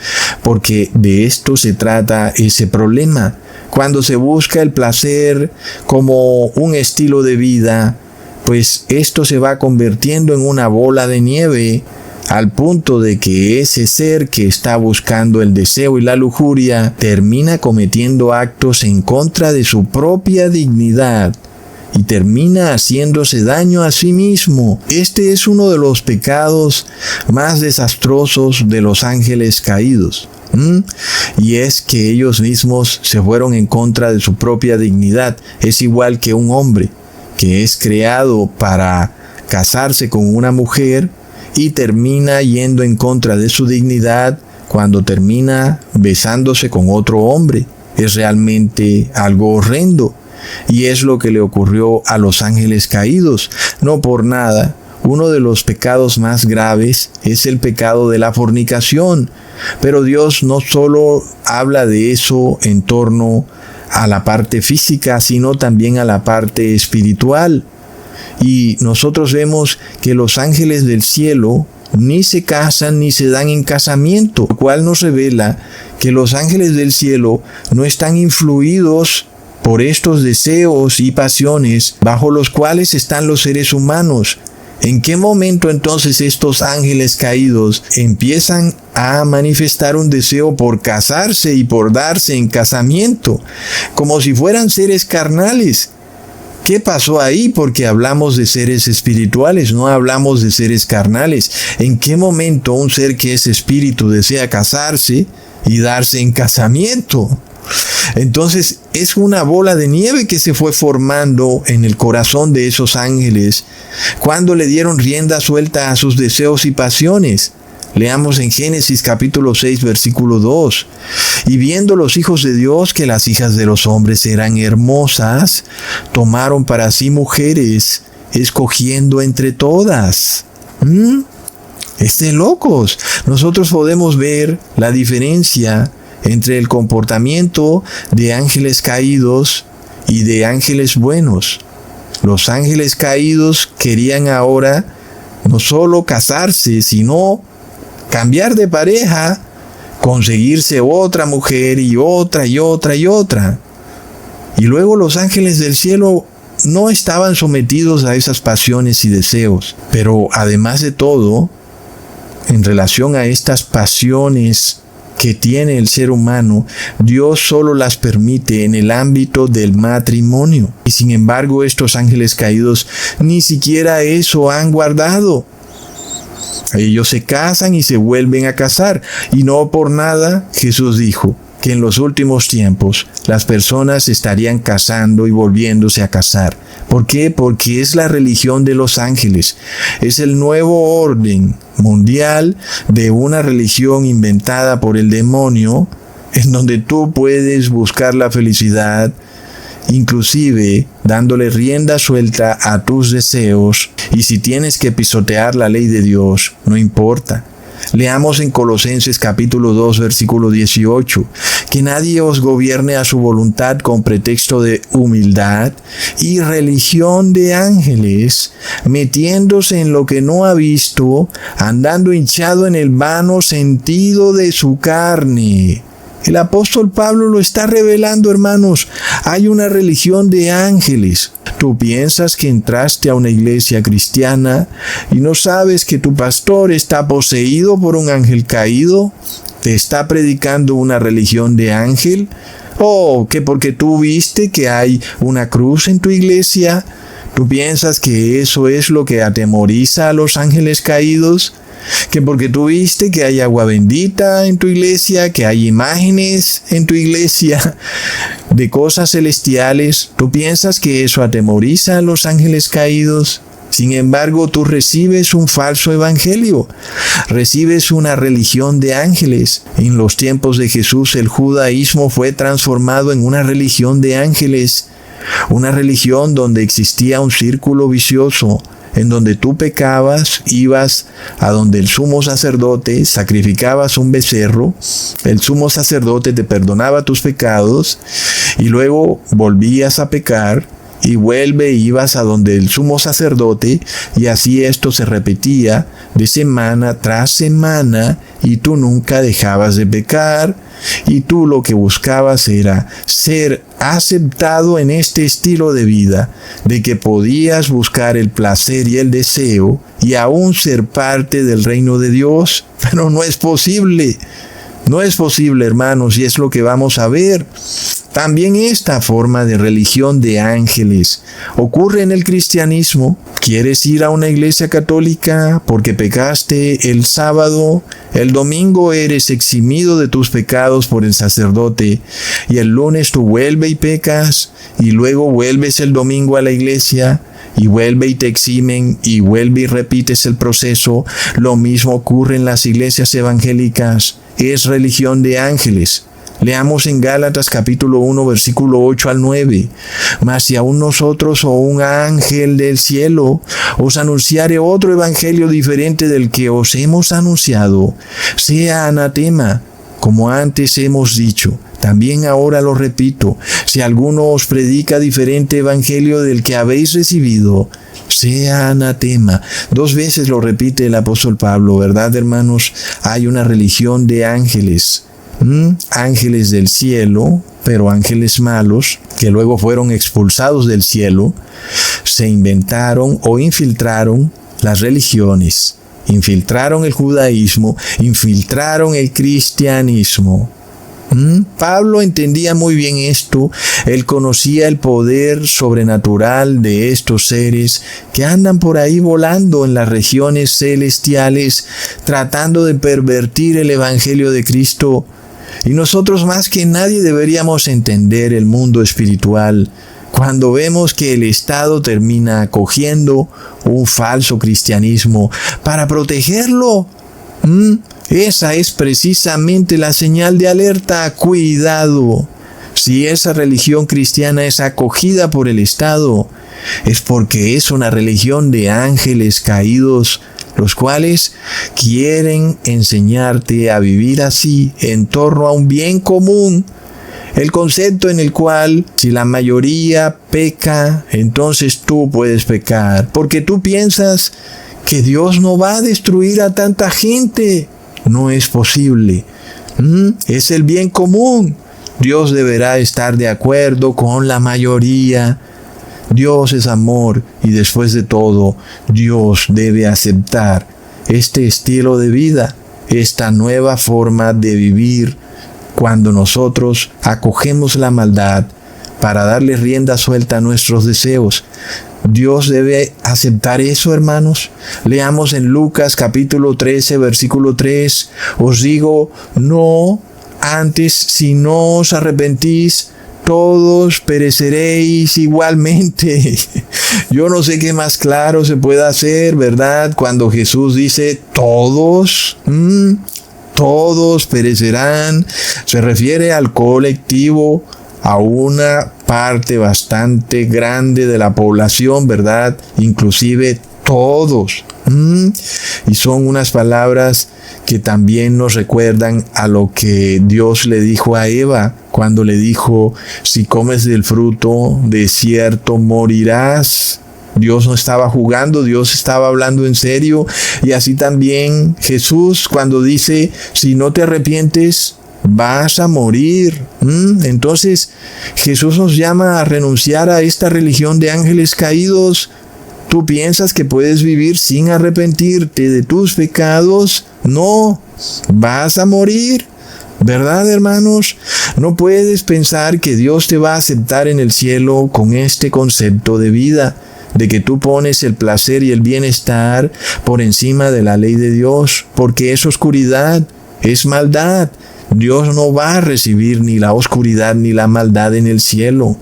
porque de esto se trata ese problema. Cuando se busca el placer como un estilo de vida, pues esto se va convirtiendo en una bola de nieve, al punto de que ese ser que está buscando el deseo y la lujuria termina cometiendo actos en contra de su propia dignidad y termina haciéndose daño a sí mismo. Este es uno de los pecados más desastrosos de los ángeles caídos. Y es que ellos mismos se fueron en contra de su propia dignidad. Es igual que un hombre que es creado para casarse con una mujer y termina yendo en contra de su dignidad cuando termina besándose con otro hombre. Es realmente algo horrendo. Y es lo que le ocurrió a los ángeles caídos. No por nada, uno de los pecados más graves es el pecado de la fornicación. Pero Dios no solo habla de eso en torno a la parte física, sino también a la parte espiritual. Y nosotros vemos que los ángeles del cielo ni se casan ni se dan en casamiento, lo cual nos revela que los ángeles del cielo no están influidos por estos deseos y pasiones bajo los cuales están los seres humanos. ¿En qué momento entonces estos ángeles caídos empiezan a manifestar un deseo por casarse y por darse en casamiento, como si fueran seres carnales? ¿Qué pasó ahí? Porque hablamos de seres espirituales, no hablamos de seres carnales. ¿En qué momento un ser que es espíritu desea casarse y darse en casamiento? Entonces es una bola de nieve que se fue formando en el corazón de esos ángeles cuando le dieron rienda suelta a sus deseos y pasiones. Leamos en Génesis capítulo 6 versículo 2. Y viendo los hijos de Dios que las hijas de los hombres eran hermosas, tomaron para sí mujeres, escogiendo entre todas. Es de locos. Nosotros podemos ver la diferencia entre el comportamiento de ángeles caídos y de ángeles buenos. Los ángeles caídos querían ahora no solo casarse, sino cambiar de pareja, conseguirse otra mujer y otra y otra y otra. Y luego los ángeles del cielo no estaban sometidos a esas pasiones y deseos. Pero además de todo, en relación a estas pasiones que tiene el ser humano, Dios solo las permite en el ámbito del matrimonio. Y sin embargo, estos ángeles caídos ni siquiera eso han guardado. Ellos se casan y se vuelven a casar. Y no por nada Jesús dijo que en los últimos tiempos las personas estarían casando y volviéndose a casar. ¿Por qué? Porque es la religión de los ángeles. Es el nuevo orden mundial de una religión inventada por el demonio, en donde tú puedes buscar la felicidad, inclusive dándole rienda suelta a tus deseos. Y si tienes que pisotear la ley de Dios, no importa. Leamos en Colosenses capítulo 2 versículo 18, que nadie os gobierne a su voluntad con pretexto de humildad y religión de ángeles, metiéndose en lo que no ha visto, andando hinchado en el vano sentido de su carne. El apóstol Pablo lo está revelando, hermanos. Hay una religión de ángeles. Tú piensas que entraste a una iglesia cristiana y no sabes que tu pastor está poseído por un ángel caído. ¿Te está predicando una religión de ángel? ¿O que porque tú viste que hay una cruz en tu iglesia, tú piensas que eso es lo que atemoriza a los ángeles caídos? Que porque tú viste que hay agua bendita en tu iglesia, que hay imágenes en tu iglesia de cosas celestiales, ¿tú piensas que eso atemoriza a los ángeles caídos? Sin embargo, tú recibes un falso evangelio, recibes una religión de ángeles. En los tiempos de Jesús, el judaísmo fue transformado en una religión de ángeles, una religión donde existía un círculo vicioso, en donde tú pecabas, ibas a donde el sumo sacerdote, sacrificabas un becerro, el sumo sacerdote te perdonaba tus pecados y luego volvías a pecar y ibas a donde el sumo sacerdote, y así esto se repetía de semana tras semana y tú nunca dejabas de pecar. Y tú lo que buscabas era ser aceptado en este estilo de vida, de que podías buscar el placer y el deseo y aún ser parte del reino de Dios. Pero no es posible. No es posible, hermanos, y es lo que vamos a ver. También esta forma de religión de ángeles ocurre en el cristianismo. ¿Quieres ir a una iglesia católica porque pecaste el sábado? El domingo eres eximido de tus pecados por el sacerdote y el lunes tú vuelves y pecas y luego vuelves el domingo a la iglesia y vuelve y te eximen y vuelve y repites el proceso. Lo mismo ocurre en las iglesias evangélicas. Es religión de ángeles. Leamos en Gálatas capítulo 1 versículo 8 al 9. Mas si aún nosotros o un ángel del cielo os anunciare otro evangelio diferente del que os hemos anunciado, sea anatema, como antes hemos dicho. También ahora lo repito, si alguno os predica diferente evangelio del que habéis recibido, sea anatema. 2 veces lo repite el apóstol Pablo, ¿verdad, hermanos? Hay una religión de ángeles, ángeles del cielo, pero ángeles malos, que luego fueron expulsados del cielo, se inventaron o infiltraron las religiones, infiltraron el judaísmo, infiltraron el cristianismo. Pablo entendía muy bien esto. Él conocía el poder sobrenatural de estos seres que andan por ahí volando en las regiones celestiales, tratando de pervertir el evangelio de Cristo. Y nosotros más que nadie deberíamos entender el mundo espiritual cuando vemos que el Estado termina acogiendo un falso cristianismo para protegerlo. Esa es precisamente la señal de alerta. Cuidado. Si esa religión cristiana es acogida por el Estado, es porque es una religión de ángeles caídos, los cuales quieren enseñarte a vivir así en torno a un bien común. El concepto en el cual si la mayoría peca, entonces tú puedes pecar, porque tú piensas que Dios no va a destruir a tanta gente. No es posible. Es el bien común. Dios deberá estar de acuerdo con la mayoría. Dios es amor y después de todo, Dios debe aceptar este estilo de vida, esta nueva forma de vivir. Cuando nosotros acogemos la maldad para darle rienda suelta a nuestros deseos, Dios debe aceptar eso, hermanos. Leamos en Lucas capítulo 13, versículo 3. Os digo, no, antes si no os arrepentís, todos pereceréis igualmente. Yo no sé qué más claro se puede hacer, ¿verdad? Cuando Jesús dice todos, todos perecerán, se refiere al colectivo, a una parte bastante grande de la población, ¿verdad? Inclusive todos. Y son unas palabras que también nos recuerdan a lo que Dios le dijo a Eva cuando le dijo, si comes del fruto, de cierto morirás. Dios no estaba jugando, Dios estaba hablando en serio. Y así también Jesús cuando dice, si no te arrepientes, vas a morir. Entonces Jesús nos llama a renunciar a esta religión de ángeles caídos. ¿Tú piensas que puedes vivir sin arrepentirte de tus pecados? No, vas a morir. ¿Verdad, hermanos? No puedes pensar que Dios te va a aceptar en el cielo con este concepto de vida, de que tú pones el placer y el bienestar por encima de la ley de Dios, porque es oscuridad, es maldad. Dios no va a recibir ni la oscuridad ni la maldad en el cielo.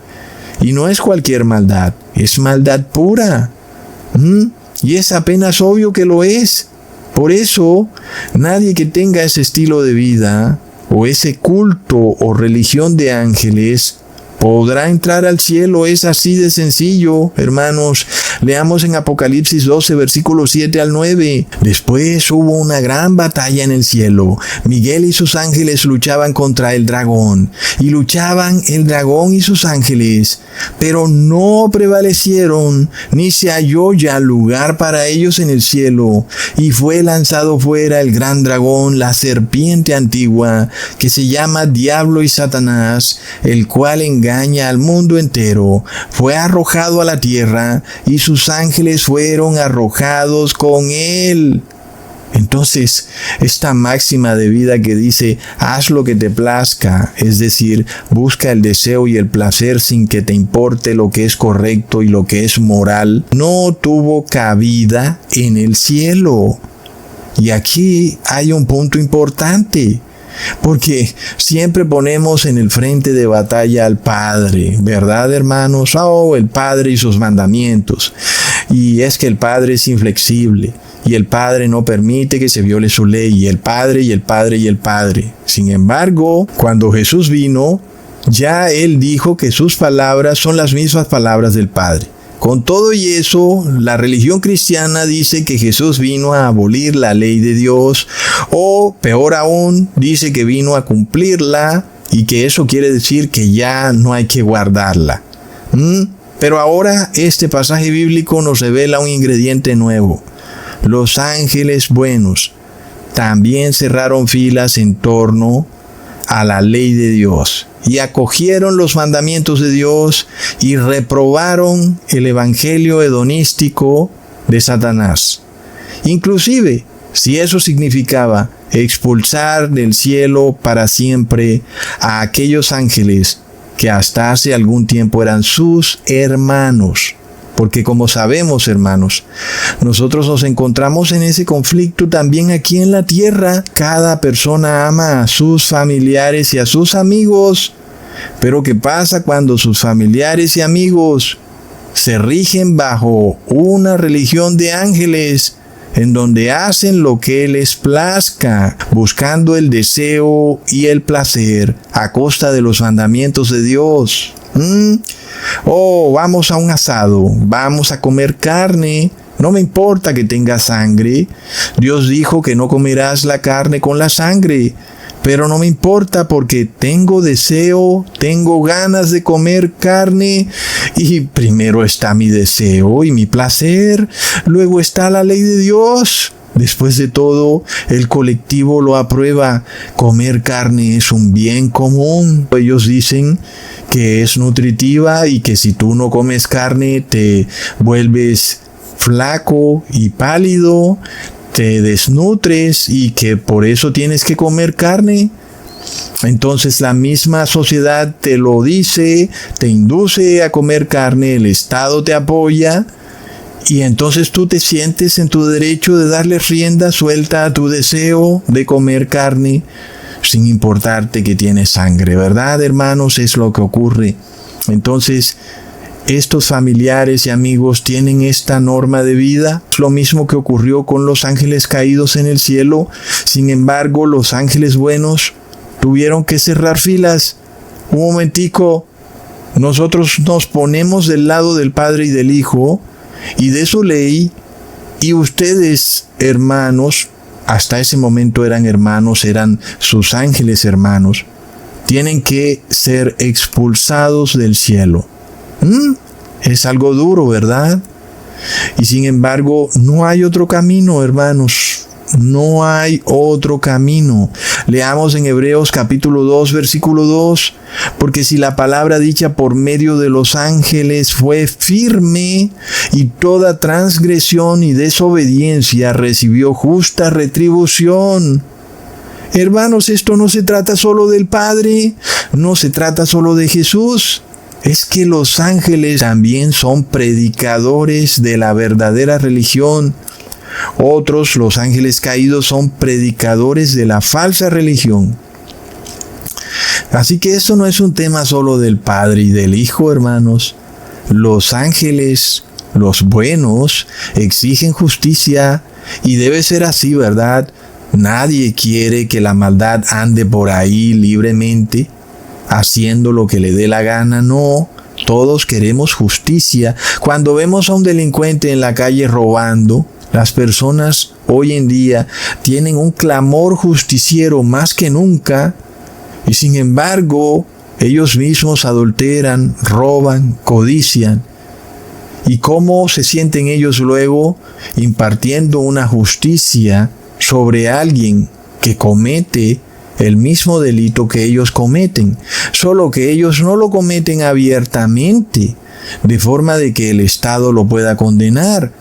Y no es cualquier maldad, es maldad pura. Y es apenas obvio que lo es. Por eso, nadie que tenga ese estilo de vida, o ese culto o religión de ángeles, podrá entrar al cielo. Es así de sencillo, hermanos. Leamos en Apocalipsis 12, versículos 7 al 9. Después hubo una gran batalla en el cielo. Miguel y sus ángeles luchaban contra el dragón. Y luchaban el dragón y sus ángeles. Pero no prevalecieron, ni se halló ya lugar para ellos en el cielo. Y fue lanzado fuera el gran dragón, la serpiente antigua, que se llama Diablo y Satanás, el cual engaña al mundo entero. Fue arrojado a la tierra, y sus ángeles fueron arrojados con él. Entonces, esta máxima de vida que dice, haz lo que te plazca, es decir, busca el deseo y el placer sin que te importe lo que es correcto y lo que es moral, no tuvo cabida en el cielo. Y aquí hay un punto importante, porque siempre ponemos en el frente de batalla al Padre, ¿verdad, hermanos? El Padre y sus mandamientos. Y es que el Padre es inflexible, y el Padre no permite que se viole su ley, y el Padre, y el Padre, y el Padre. Sin embargo, cuando Jesús vino, ya Él dijo que sus palabras son las mismas palabras del Padre. Con todo y eso, la religión cristiana dice que Jesús vino a abolir la ley de Dios, o peor aún, dice que vino a cumplirla y que eso quiere decir que ya no hay que guardarla. Pero ahora este pasaje bíblico nos revela un ingrediente nuevo. Los ángeles buenos también cerraron filas en torno a la ley de Dios y acogieron los mandamientos de Dios y reprobaron el evangelio hedonístico de Satanás. Inclusive, si eso significaba expulsar del cielo para siempre a aquellos ángeles que hasta hace algún tiempo eran sus hermanos. Porque como sabemos, hermanos, nosotros nos encontramos en ese conflicto también aquí en la tierra. Cada persona ama a sus familiares y a sus amigos. Pero ¿qué pasa cuando sus familiares y amigos se rigen bajo una religión de ángeles, en donde hacen lo que les plazca, buscando el deseo y el placer a costa de los mandamientos de Dios? Vamos a un asado, vamos a comer carne, no me importa que tenga sangre. Dios dijo que no comerás la carne con la sangre, pero no me importa porque tengo deseo, tengo ganas de comer carne, y primero está mi deseo y mi placer, luego está la ley de Dios. Después de todo, el colectivo lo aprueba. Comer carne es un bien común. Ellos dicen que es nutritiva y que si tú no comes carne te vuelves flaco y pálido, te desnutres y que por eso tienes que comer carne. Entonces la misma sociedad te lo dice, te induce a comer carne, el Estado te apoya y entonces tú te sientes en tu derecho de darle rienda suelta a tu deseo de comer carne sin importarte que tienes sangre, ¿verdad, hermanos? Es lo que ocurre. Entonces, estos familiares y amigos tienen esta norma de vida. Es lo mismo que ocurrió con los ángeles caídos en el cielo. Sin embargo, los ángeles buenos tuvieron que cerrar filas. Un momentico, nosotros nos ponemos del lado del Padre y del Hijo y de su ley, y ustedes, hermanos, hasta ese momento eran hermanos, eran sus ángeles hermanos, tienen que ser expulsados del cielo. Es algo duro, ¿verdad? Y sin embargo, no hay otro camino, hermanos. No hay otro camino. Leamos en Hebreos capítulo 2, versículo 2. Porque si la palabra dicha por medio de los ángeles fue firme, y toda transgresión y desobediencia recibió justa retribución. Hermanos, esto no se trata solo del Padre, no se trata solo de Jesús. Es que los ángeles también son predicadores de la verdadera religión. Otros, los ángeles caídos, son predicadores de la falsa religión. Así que eso no es un tema solo del Padre y del Hijo, hermanos. Los ángeles, los buenos, exigen justicia y debe ser así, ¿verdad? Nadie quiere que la maldad ande por ahí libremente, haciendo lo que le dé la gana, no. Todos queremos justicia. Cuando vemos a un delincuente en la calle robando, las personas hoy en día tienen un clamor justiciero más que nunca, y sin embargo, ellos mismos adulteran, roban, codician. ¿Y cómo se sienten ellos luego impartiendo una justicia sobre alguien que comete el mismo delito que ellos cometen? Solo que ellos no lo cometen abiertamente, de forma de que el Estado lo pueda condenar.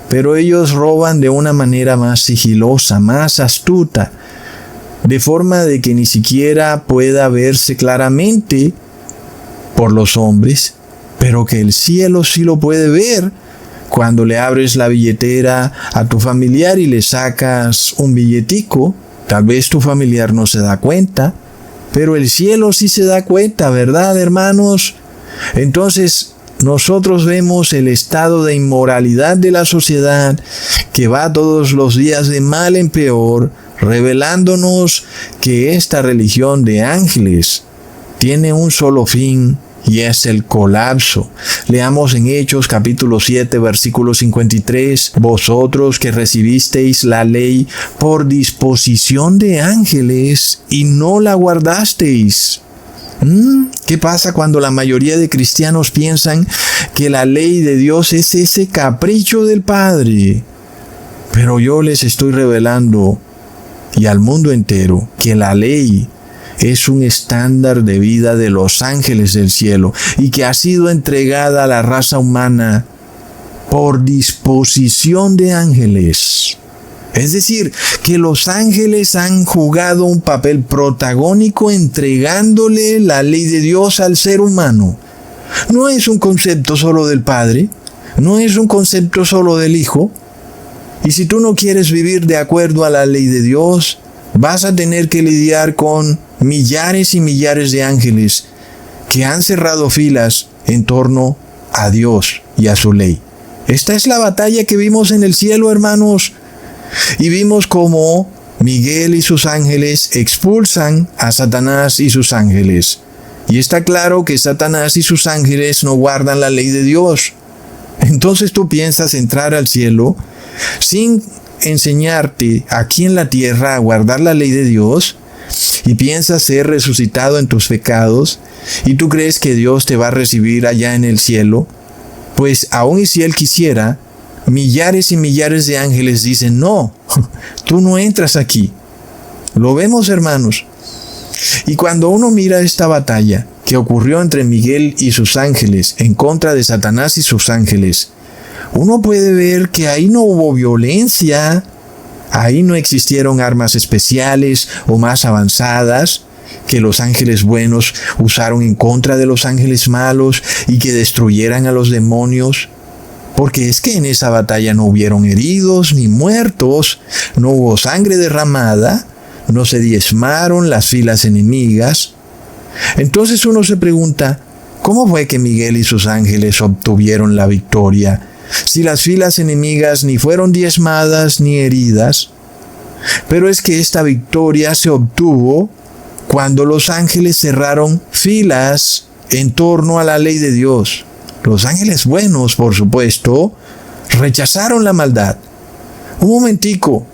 Pero ellos roban de una manera más sigilosa, más astuta, de forma de que ni siquiera pueda verse claramente por los hombres, pero que el cielo sí lo puede ver. Cuando le abres la billetera a tu familiar y le sacas un billetico, tal vez tu familiar no se da cuenta, pero el cielo sí se da cuenta, ¿verdad, hermanos? Entonces, nosotros vemos el estado de inmoralidad de la sociedad que va todos los días de mal en peor, revelándonos que esta religión de ángeles tiene un solo fin, y es el colapso. Leamos en Hechos capítulo 7, versículo 53. Vosotros que recibisteis la ley por disposición de ángeles y no la guardasteis. ¿Qué pasa cuando la mayoría de cristianos piensan que la ley de Dios es ese capricho del Padre? Pero yo les estoy revelando y al mundo entero que la ley es un estándar de vida de los ángeles del cielo y que ha sido entregada a la raza humana por disposición de ángeles. Es decir, que los ángeles han jugado un papel protagónico entregándole la ley de Dios al ser humano. No es un concepto solo del Padre, no es un concepto solo del Hijo. Y si tú no quieres vivir de acuerdo a la ley de Dios, vas a tener que lidiar con millares y millares de ángeles que han cerrado filas en torno a Dios y a su ley. Esta es la batalla que vimos en el cielo, hermanos. Y vimos cómo Miguel y sus ángeles expulsan a Satanás y sus ángeles. Y está claro que Satanás y sus ángeles no guardan la ley de Dios. Entonces tú piensas entrar al cielo sin enseñarte aquí en la tierra a guardar la ley de Dios, y piensas ser resucitado en tus pecados, y tú crees que Dios te va a recibir allá en el cielo. Pues aun y si Él quisiera, millares y millares de ángeles dicen, no, tú no entras aquí. Lo vemos, hermanos. Y cuando uno mira esta batalla que ocurrió entre Miguel y sus ángeles en contra de Satanás y sus ángeles, uno puede ver que ahí no hubo violencia, ahí no existieron armas especiales o más avanzadas que los ángeles buenos usaron en contra de los ángeles malos y que destruyeran a los demonios. Porque es que en esa batalla no hubieron heridos ni muertos, no hubo sangre derramada, no se diezmaron las filas enemigas. Entonces uno se pregunta, ¿cómo fue que Miguel y sus ángeles obtuvieron la victoria si las filas enemigas ni fueron diezmadas ni heridas? Pero es que esta victoria se obtuvo cuando los ángeles cerraron filas en torno a la ley de Dios. Los ángeles buenos, por supuesto, rechazaron la maldad. Un momentico,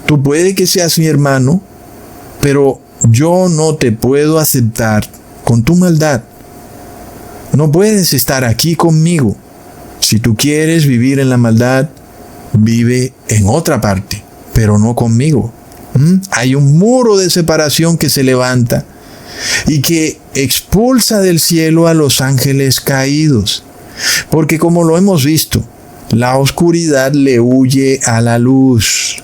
tú puede que seas mi hermano, pero yo no te puedo aceptar con tu maldad. No puedes estar aquí conmigo. Si tú quieres vivir en la maldad, vive en otra parte, pero no conmigo. Hay un muro de separación que se levanta y que expulsa del cielo a los ángeles caídos. Porque como lo hemos visto, la oscuridad le huye a la luz.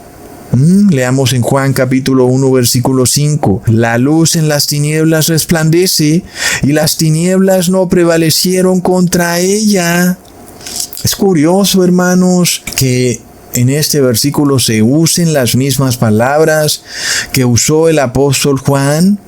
Leamos en Juan capítulo 1 versículo 5. La luz en las tinieblas resplandece y las tinieblas no prevalecieron contra ella. Es curioso, hermanos, que en este versículo se usen las mismas palabras que usó el apóstol Juan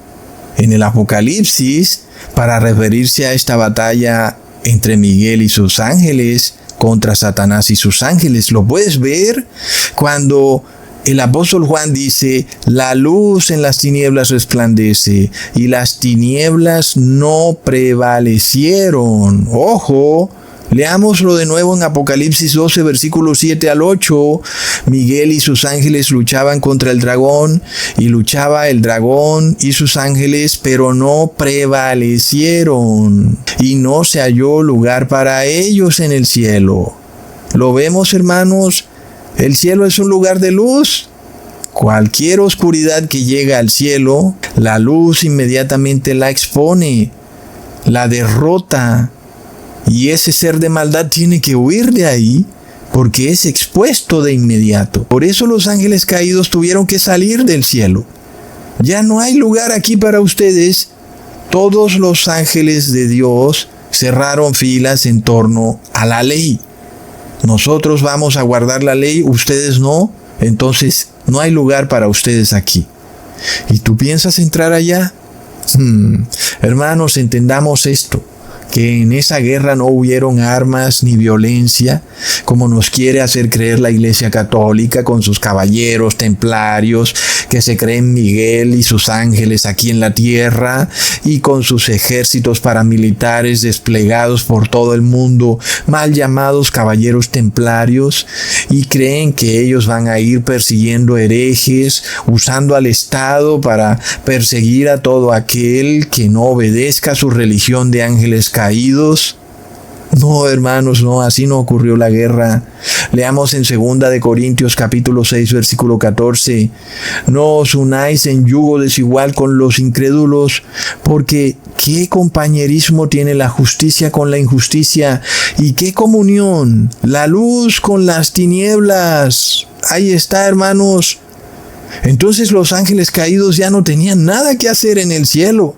en el Apocalipsis para referirse a esta batalla entre Miguel y sus ángeles contra Satanás y sus ángeles. ¿Lo puedes ver? Cuando el apóstol Juan dice, la luz en las tinieblas resplandece y las tinieblas no prevalecieron. ¡Ojo! Leámoslo de nuevo en Apocalipsis 12, versículos 7 al 8. Miguel y sus ángeles luchaban contra el dragón, y luchaba el dragón y sus ángeles, pero no prevalecieron, y no se halló lugar para ellos en el cielo. ¿Lo vemos, hermanos? El cielo es un lugar de luz. Cualquier oscuridad que llega al cielo, la luz inmediatamente la expone, la derrota. Y ese ser de maldad tiene que huir de ahí porque es expuesto de inmediato. Por eso los ángeles caídos tuvieron que salir del cielo. Ya no hay lugar aquí para ustedes. Todos los ángeles de Dios cerraron filas en torno a la ley. Nosotros vamos a guardar la ley, ustedes no. Entonces no hay lugar para ustedes aquí. ¿Y tú piensas entrar allá? Hermanos, entendamos esto, que en esa guerra no hubieron armas ni violencia, como nos quiere hacer creer la Iglesia Católica con sus caballeros templarios, que se creen Miguel y sus ángeles aquí en la tierra, y con sus ejércitos paramilitares desplegados por todo el mundo, mal llamados caballeros templarios, y creen que ellos van a ir persiguiendo herejes, usando al Estado para perseguir a todo aquel que no obedezca a su religión de ángeles caídos. No, hermanos, no, así no ocurrió la guerra. Leamos en 2 de Corintios capítulo 6, versículo 14. No os unáis en yugo desigual con los incrédulos, porque ¿qué compañerismo tiene la justicia con la injusticia? ¿Y qué comunión la luz con las tinieblas? Ahí está, hermanos. Entonces los ángeles caídos ya no tenían nada que hacer en el cielo.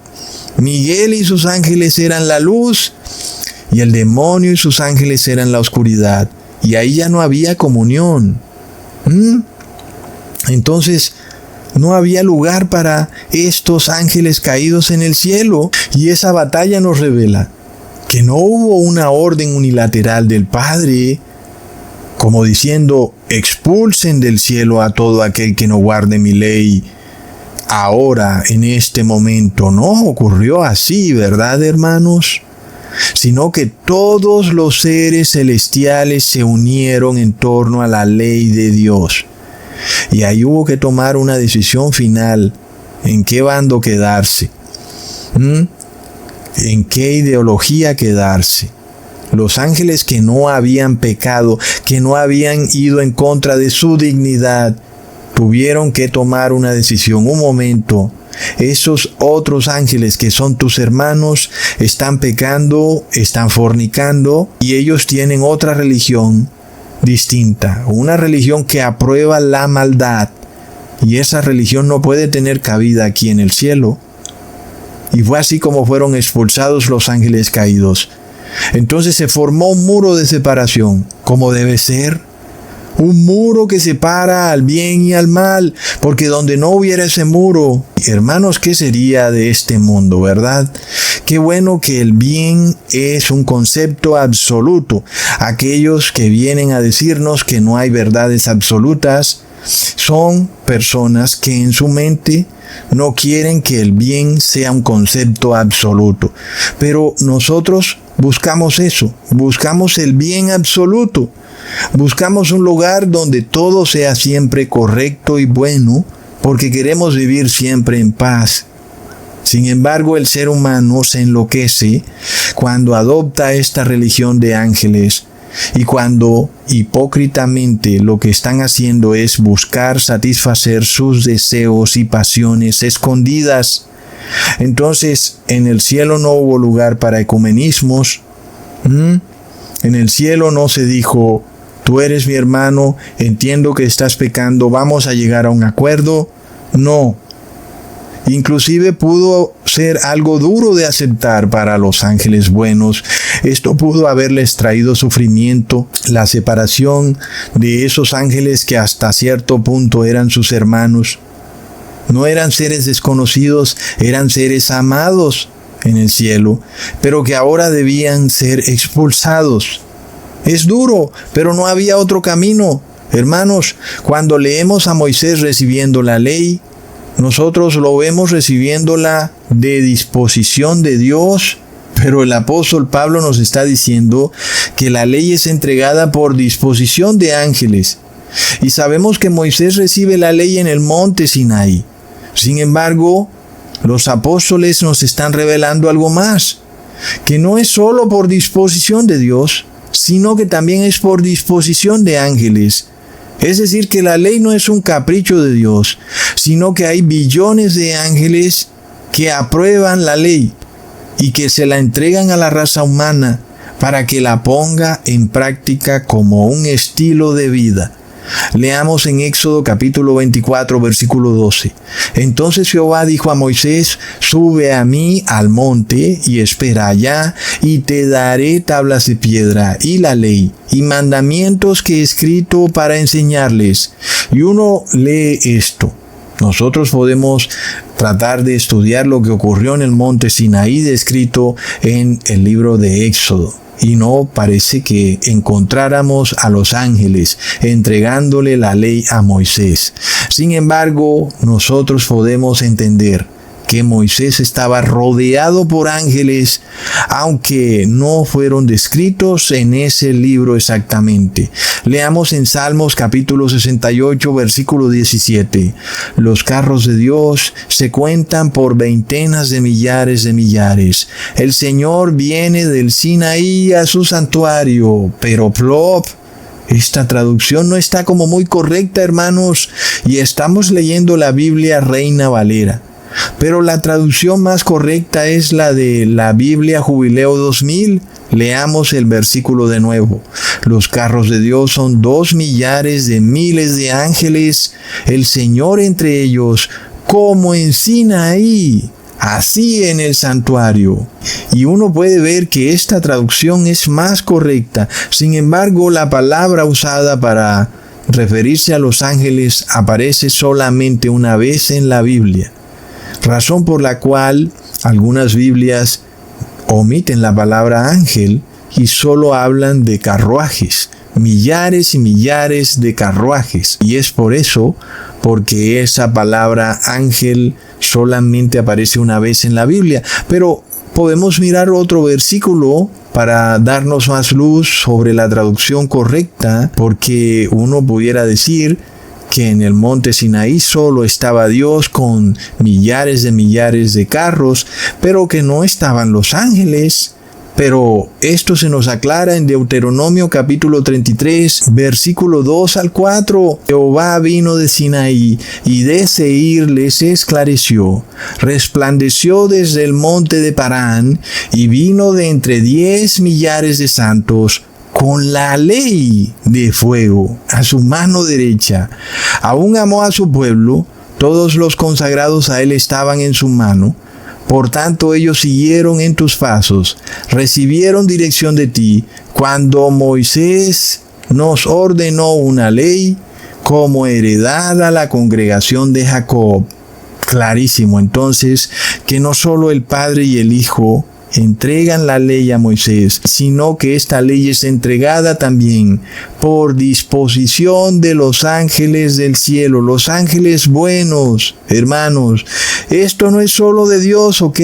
Miguel y sus ángeles eran la luz, y el demonio y sus ángeles eran la oscuridad. Y ahí ya no había comunión. Entonces no había lugar para estos ángeles caídos en el cielo. Y esa batalla nos revela que no hubo una orden unilateral del Padre, como diciendo, expulsen del cielo a todo aquel que no guarde mi ley. Ahora, en este momento, no ocurrió así, ¿verdad, hermanos? Sino que todos los seres celestiales se unieron en torno a la ley de Dios. Y ahí hubo que tomar una decisión final, en qué bando quedarse, en qué ideología quedarse. Los ángeles que no habían pecado, que no habían ido en contra de su dignidad, tuvieron que tomar una decisión. Un momento, esos otros ángeles que son tus hermanos están pecando, están fornicando, y ellos tienen otra religión distinta, una religión que aprueba la maldad, y esa religión no puede tener cabida aquí en el cielo. Y fue así como fueron expulsados los ángeles caídos. Entonces se formó un muro de separación, como debe ser. Un muro que separa al bien y al mal, porque donde no hubiera ese muro, hermanos, ¿qué sería de este mundo, verdad? Qué bueno que el bien es un concepto absoluto. Aquellos que vienen a decirnos que no hay verdades absolutas son personas que en su mente no quieren que el bien sea un concepto absoluto. Pero nosotros buscamos eso, buscamos el bien absoluto. Buscamos un lugar donde todo sea siempre correcto y bueno, porque queremos vivir siempre en paz. Sin embargo, el ser humano se enloquece cuando adopta esta religión de ángeles y cuando hipócritamente lo que están haciendo es buscar satisfacer sus deseos y pasiones escondidas. Entonces, en el cielo no hubo lugar para ecumenismos. En el cielo no se dijo, tú eres mi hermano, entiendo que estás pecando, vamos a llegar a un acuerdo. No. Inclusive pudo ser algo duro de aceptar para los ángeles buenos. Esto pudo haberles traído sufrimiento, la separación de esos ángeles que hasta cierto punto eran sus hermanos. No eran seres desconocidos, eran seres amados en el cielo, pero que ahora debían ser expulsados. Es duro, pero no había otro camino. Hermanos, cuando leemos a Moisés recibiendo la ley, nosotros lo vemos recibiéndola de disposición de Dios, pero el apóstol Pablo nos está diciendo que la ley es entregada por disposición de ángeles. Y sabemos que Moisés recibe la ley en el monte Sinaí. Sin embargo, los apóstoles nos están revelando algo más, que no es solo por disposición de Dios, sino que también es por disposición de ángeles. Es decir, que la ley no es un capricho de Dios, sino que hay billones de ángeles que aprueban la ley y que se la entregan a la raza humana para que la ponga en práctica como un estilo de vida. Leamos en Éxodo capítulo 24, versículo 12. Entonces Jehová dijo a Moisés, sube a mí al monte y espera allá, y te daré tablas de piedra y la ley y mandamientos que he escrito para enseñarles. Y uno lee esto. Nosotros podemos tratar de estudiar lo que ocurrió en el monte Sinaí descrito en el libro de Éxodo. Y no parece que encontráramos a los ángeles entregándole la ley a Moisés. Sin embargo, nosotros podemos entender que Moisés estaba rodeado por ángeles, aunque no fueron descritos en ese libro exactamente. Leamos en Salmos capítulo 68, versículo 17. Los carros de Dios se cuentan por veintenas de millares de millares. El Señor viene del Sinaí a su santuario, pero plop. Esta traducción no está como muy correcta, hermanos, y estamos leyendo la Biblia Reina Valera. Pero la traducción más correcta es la de la Biblia Jubileo 2000. Leamos el versículo de nuevo. Los carros de Dios son 2 millares de miles de ángeles, el Señor entre ellos, como en Sinaí, así en el santuario. Y uno puede ver que esta traducción es más correcta. Sin embargo, la palabra usada para referirse a los ángeles aparece solamente una vez en la Biblia. Razón por la cual algunas Biblias omiten la palabra ángel y solo hablan de carruajes, millares y millares de carruajes. Y es por eso, porque esa palabra ángel solamente aparece una vez en la Biblia. Pero podemos mirar otro versículo para darnos más luz sobre la traducción correcta, porque uno pudiera decir que en el monte Sinaí solo estaba Dios con millares de carros, pero que no estaban los ángeles. Pero esto se nos aclara en Deuteronomio capítulo 33, versículo 2 al 4. Jehová vino de Sinaí, y de Seir les esclareció. Resplandeció desde el monte de Parán, y vino de entre 10 millares de santos, con la ley de fuego a su mano derecha. Aún amó a su pueblo, todos los consagrados a él estaban en su mano. Por tanto ellos siguieron en tus pasos, recibieron dirección de ti, cuando Moisés nos ordenó una ley como heredad a la congregación de Jacob. Clarísimo entonces que no solo el Padre y el Hijo entregan la ley a Moisés, sino que esta ley es entregada también por disposición de los ángeles del cielo, los ángeles buenos. Hermanos, esto no es solo de Dios, ¿ok?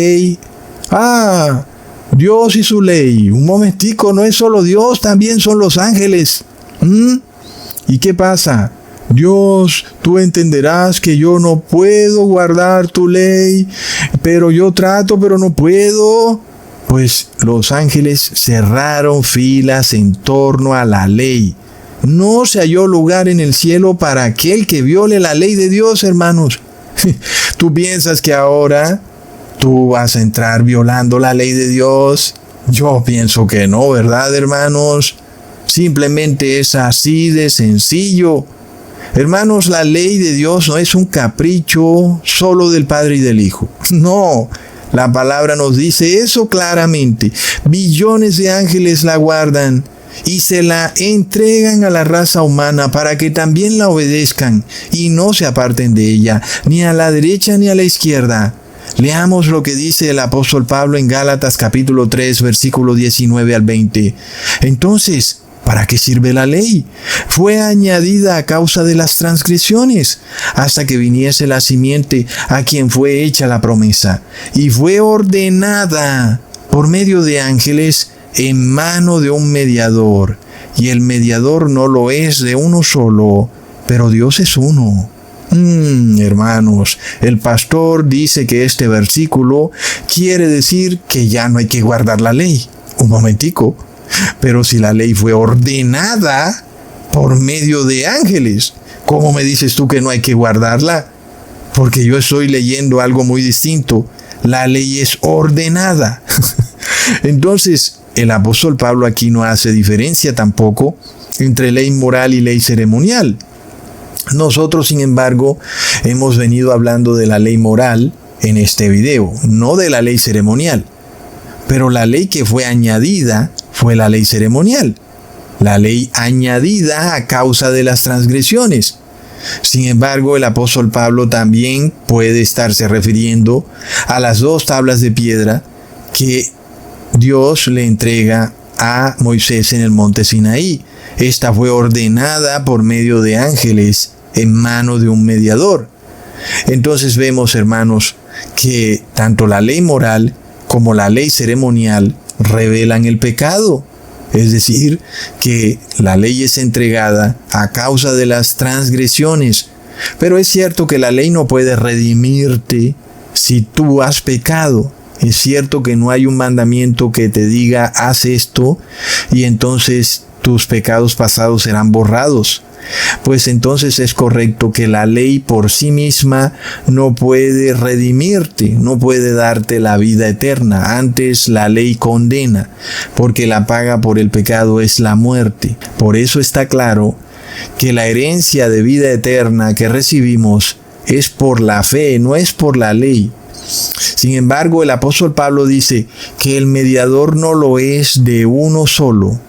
Dios y su ley. Un momentico, no es solo Dios, también son los ángeles. ¿Y qué pasa? Dios, tú entenderás que yo no puedo guardar tu ley, pero yo trato, pero no puedo. Pues los ángeles cerraron filas en torno a la ley. No se halló lugar en el cielo para aquel que viole la ley de Dios, hermanos. ¿Tú piensas que ahora tú vas a entrar violando la ley de Dios? Yo pienso que no, ¿verdad, hermanos? Simplemente es así de sencillo. Hermanos, la ley de Dios no es un capricho solo del Padre y del Hijo. No, la palabra nos dice eso claramente. Billones de ángeles la guardan y se la entregan a la raza humana para que también la obedezcan y no se aparten de ella, ni a la derecha ni a la izquierda. Leamos lo que dice el apóstol Pablo en Gálatas capítulo 3, versículo 19 al 20. Entonces, ¿para qué sirve la ley? Fue añadida a causa de las transgresiones, hasta que viniese la simiente a quien fue hecha la promesa, y fue ordenada por medio de ángeles en mano de un mediador, y el mediador no lo es de uno solo, pero Dios es uno. Hermanos, el pastor dice que este versículo quiere decir que ya no hay que guardar la ley. Un momentico. Pero si la ley fue ordenada por medio de ángeles, ¿cómo me dices tú que no hay que guardarla? Porque yo estoy leyendo algo muy distinto. La ley es ordenada. Entonces, el apóstol Pablo aquí no hace diferencia tampoco entre ley moral y ley ceremonial. Nosotros, sin embargo, hemos venido hablando de la ley moral en este video, no de la ley ceremonial. Pero la ley que fue añadida fue la ley ceremonial, la ley añadida a causa de las transgresiones. Sin embargo, el apóstol Pablo también puede estarse refiriendo a las 2 tablas de piedra que Dios le entrega a Moisés en el monte Sinaí. Esta fue ordenada por medio de ángeles en mano de un mediador. Entonces vemos, hermanos, que tanto la ley moral como la ley ceremonial revelan el pecado. Es decir, que la ley es entregada a causa de las transgresiones. Pero es cierto que la ley no puede redimirte si tú has pecado. Es cierto que no hay un mandamiento que te diga haz esto y entonces tus pecados pasados serán borrados. Pues entonces es correcto que la ley por sí misma no puede redimirte, no puede darte la vida eterna. Antes la ley condena, porque la paga por el pecado es la muerte. Por eso está claro que la herencia de vida eterna que recibimos es por la fe, no es por la ley. Sin embargo, el apóstol Pablo dice que el mediador no lo es de uno solo.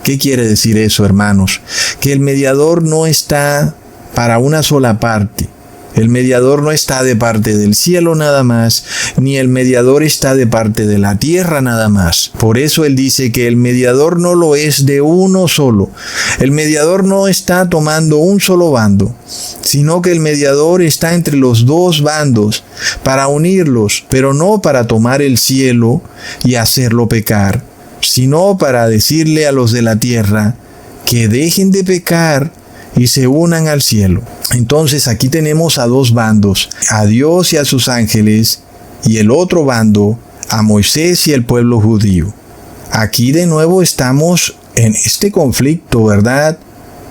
¿Qué quiere decir eso, hermanos? Que el mediador no está para una sola parte. El mediador no está de parte del cielo nada más, ni el mediador está de parte de la tierra nada más. Por eso él dice que el mediador no lo es de uno solo. El mediador no está tomando un solo bando, sino que el mediador está entre los dos bandos para unirlos, pero no para tomar el cielo y hacerlo pecar, sino para decirle a los de la tierra que dejen de pecar y se unan al cielo. Entonces aquí tenemos a dos bandos, a Dios y a sus ángeles, y el otro bando, a Moisés y el pueblo judío. Aquí de nuevo estamos en este conflicto, ¿verdad?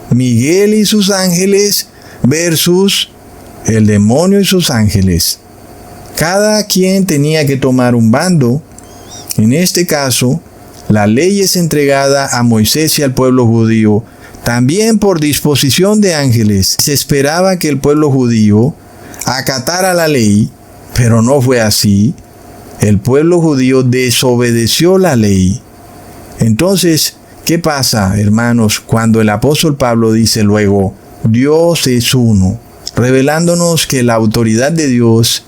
Miguel y sus ángeles versus el demonio y sus ángeles. Cada quien tenía que tomar un bando. En este caso, la ley es entregada a Moisés y al pueblo judío, también por disposición de ángeles. Se esperaba que el pueblo judío acatara la ley, pero no fue así. El pueblo judío desobedeció la ley. Entonces, ¿qué pasa, hermanos, cuando el apóstol Pablo dice luego, Dios es uno, revelándonos que la autoridad de Dios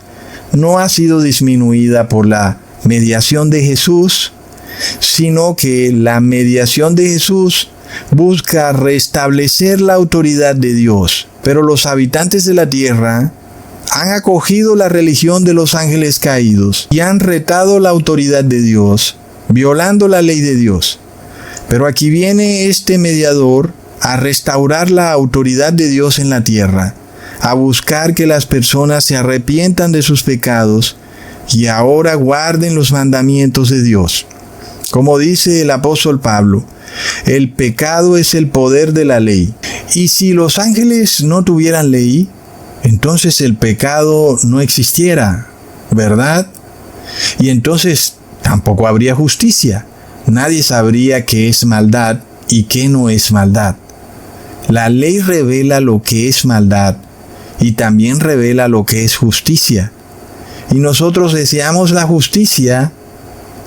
no ha sido disminuida por la mediación de Jesús, sino que la mediación de Jesús busca restablecer la autoridad de Dios? Pero los habitantes de la tierra han acogido la religión de los ángeles caídos y han retado la autoridad de Dios, violando la ley de Dios. Pero aquí viene este mediador a restaurar la autoridad de Dios en la tierra, a buscar que las personas se arrepientan de sus pecados y ahora guarden los mandamientos de Dios. Como dice el apóstol Pablo, el pecado es el poder de la ley. Y si los ángeles no tuvieran ley, entonces el pecado no existiera, ¿verdad? Y entonces tampoco habría justicia. Nadie sabría qué es maldad y qué no es maldad. La ley revela lo que es maldad y también revela lo que es justicia. Y nosotros deseamos la justicia.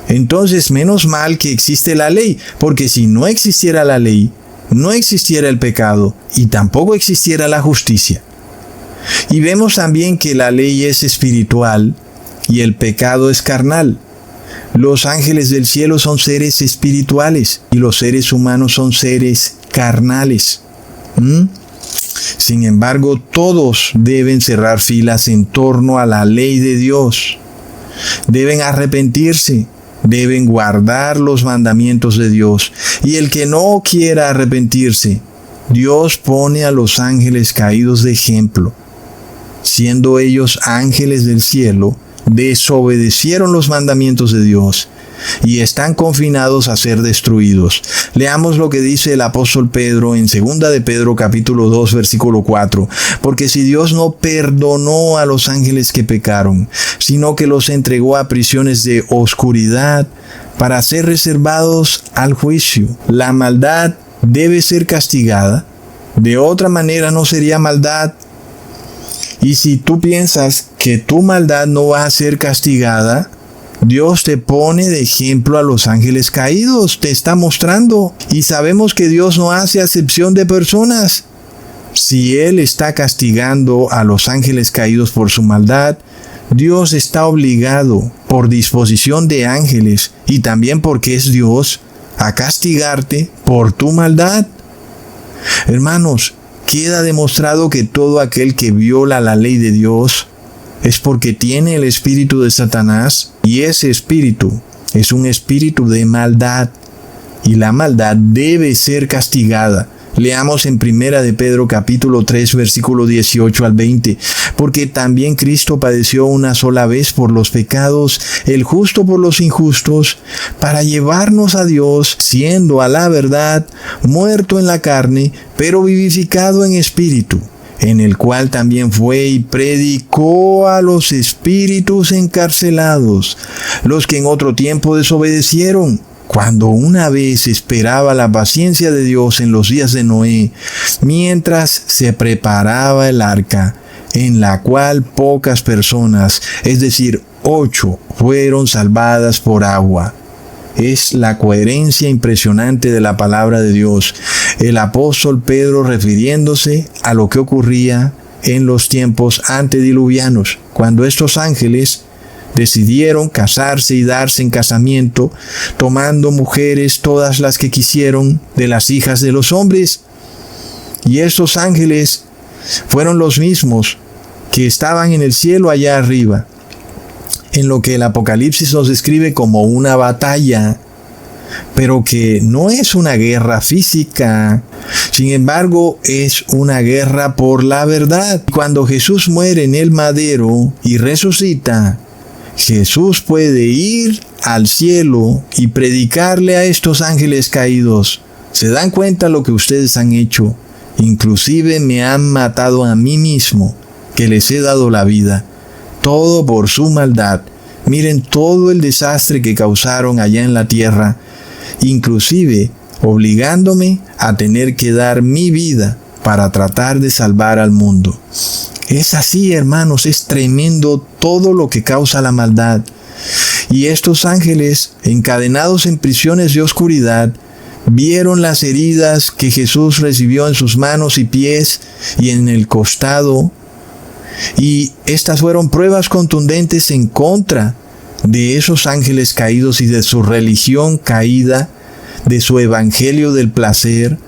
Entonces, menos mal que existe la ley, porque si no existiera la ley, no existiera el pecado y tampoco existiera la justicia. Y vemos también que la ley es espiritual y el pecado es carnal. Los ángeles del cielo son seres espirituales y los seres humanos son seres carnales. Sin embargo, todos deben cerrar filas en torno a la ley de Dios. Deben arrepentirse. Deben guardar los mandamientos de Dios. Y el que no quiera arrepentirse, Dios pone a los ángeles caídos de ejemplo. Siendo ellos ángeles del cielo, desobedecieron los mandamientos de Dios y están confinados a ser destruidos. Leamos lo que dice el apóstol Pedro en 2 de Pedro capítulo 2 versículo 4. Porque si Dios no perdonó a los ángeles que pecaron, sino que los entregó a prisiones de oscuridad para ser reservados al juicio. La maldad debe ser castigada. De otra manera no sería maldad. Y si tú piensas que tu maldad no va a ser castigada, Dios te pone de ejemplo a los ángeles caídos, te está mostrando. Y sabemos que Dios no hace acepción de personas. Si Él está castigando a los ángeles caídos por su maldad, Dios está obligado, por disposición de ángeles, y también porque es Dios, a castigarte por tu maldad. Hermanos, queda demostrado que todo aquel que viola la ley de Dios es porque tiene el espíritu de Satanás, y ese espíritu es un espíritu de maldad, y la maldad debe ser castigada. Leamos en 1 de Pedro capítulo 3 versículo 18 al 20. Porque también Cristo padeció una sola vez por los pecados, el justo por los injustos, para llevarnos a Dios, siendo a la verdad muerto en la carne, pero vivificado en espíritu, en el cual también fue y predicó a los espíritus encarcelados, los que en otro tiempo desobedecieron, cuando una vez esperaba la paciencia de Dios en los días de Noé, mientras se preparaba el arca, en la cual pocas personas, es decir, 8, fueron salvadas por agua. Es la coherencia impresionante de la palabra de Dios. El apóstol Pedro refiriéndose a lo que ocurría en los tiempos antediluvianos, cuando estos ángeles decidieron casarse y darse en casamiento, tomando mujeres todas las que quisieron de las hijas de los hombres. Y estos ángeles fueron los mismos que estaban en el cielo allá arriba, en lo que el Apocalipsis nos describe como una batalla, pero que no es una guerra física. Sin embargo, es una guerra por la verdad. Cuando Jesús muere en el madero y resucita, Jesús puede ir al cielo y predicarle a estos ángeles caídos: ¿se dan cuenta lo que ustedes han hecho? Inclusive me han matado a mí mismo, que les he dado la vida. Todo por su maldad. Miren todo el desastre que causaron allá en la tierra, inclusive obligándome a tener que dar mi vida para tratar de salvar al mundo. Es así, hermanos, es tremendo todo lo que causa la maldad. Y estos ángeles, encadenados en prisiones de oscuridad, vieron las heridas que Jesús recibió en sus manos y pies y en el costado, y estas fueron pruebas contundentes en contra de esos ángeles caídos y de su religión caída, de su evangelio del placer,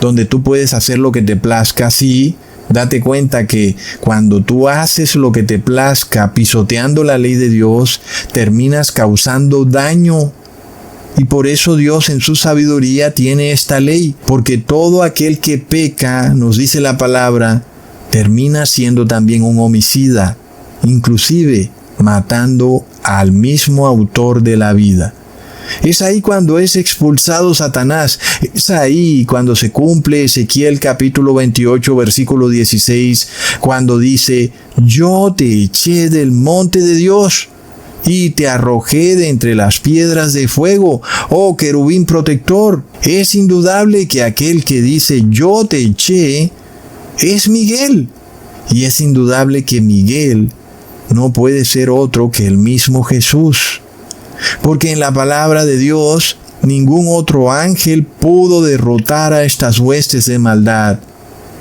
donde tú puedes hacer lo que te plazca. Sí, date cuenta que cuando tú haces lo que te plazca, pisoteando la ley de Dios, terminas causando daño. Y por eso Dios en su sabiduría tiene esta ley, porque todo aquel que peca, nos dice la palabra, termina siendo también un homicida, inclusive matando al mismo autor de la vida. Es ahí cuando es expulsado Satanás. Es ahí cuando se cumple Ezequiel capítulo 28 versículo 16, cuando dice: yo te eché del monte de Dios y te arrojé de entre las piedras de fuego, oh querubín protector. Es indudable que aquel que dice yo te eché es Miguel, y es indudable que Miguel no puede ser otro que el mismo Jesús, porque en la palabra de Dios ningún otro ángel pudo derrotar a estas huestes de maldad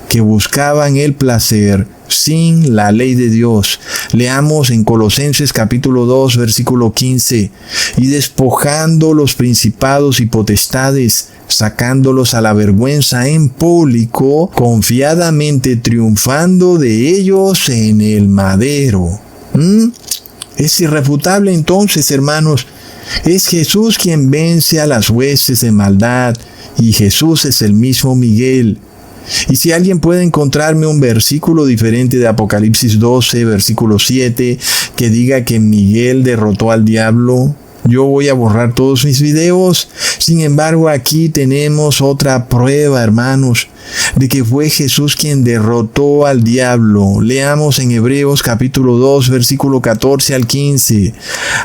que buscaban el placer sin la ley de Dios. Leamos en Colosenses capítulo 2 versículo 15: y despojando los principados y potestades, sacándolos a la vergüenza en público, confiadamente triunfando de ellos en el madero. Es irrefutable entonces, hermanos. Es Jesús quien vence a las huestes de maldad, y Jesús es el mismo Miguel. Y si alguien puede encontrarme un versículo diferente de Apocalipsis 12, versículo 7, que diga que Miguel derrotó al diablo, yo voy a borrar todos mis videos. Sin embargo, aquí tenemos otra prueba, hermanos, de que fue Jesús quien derrotó al diablo. Leamos en Hebreos capítulo 2, versículo 14 al 15.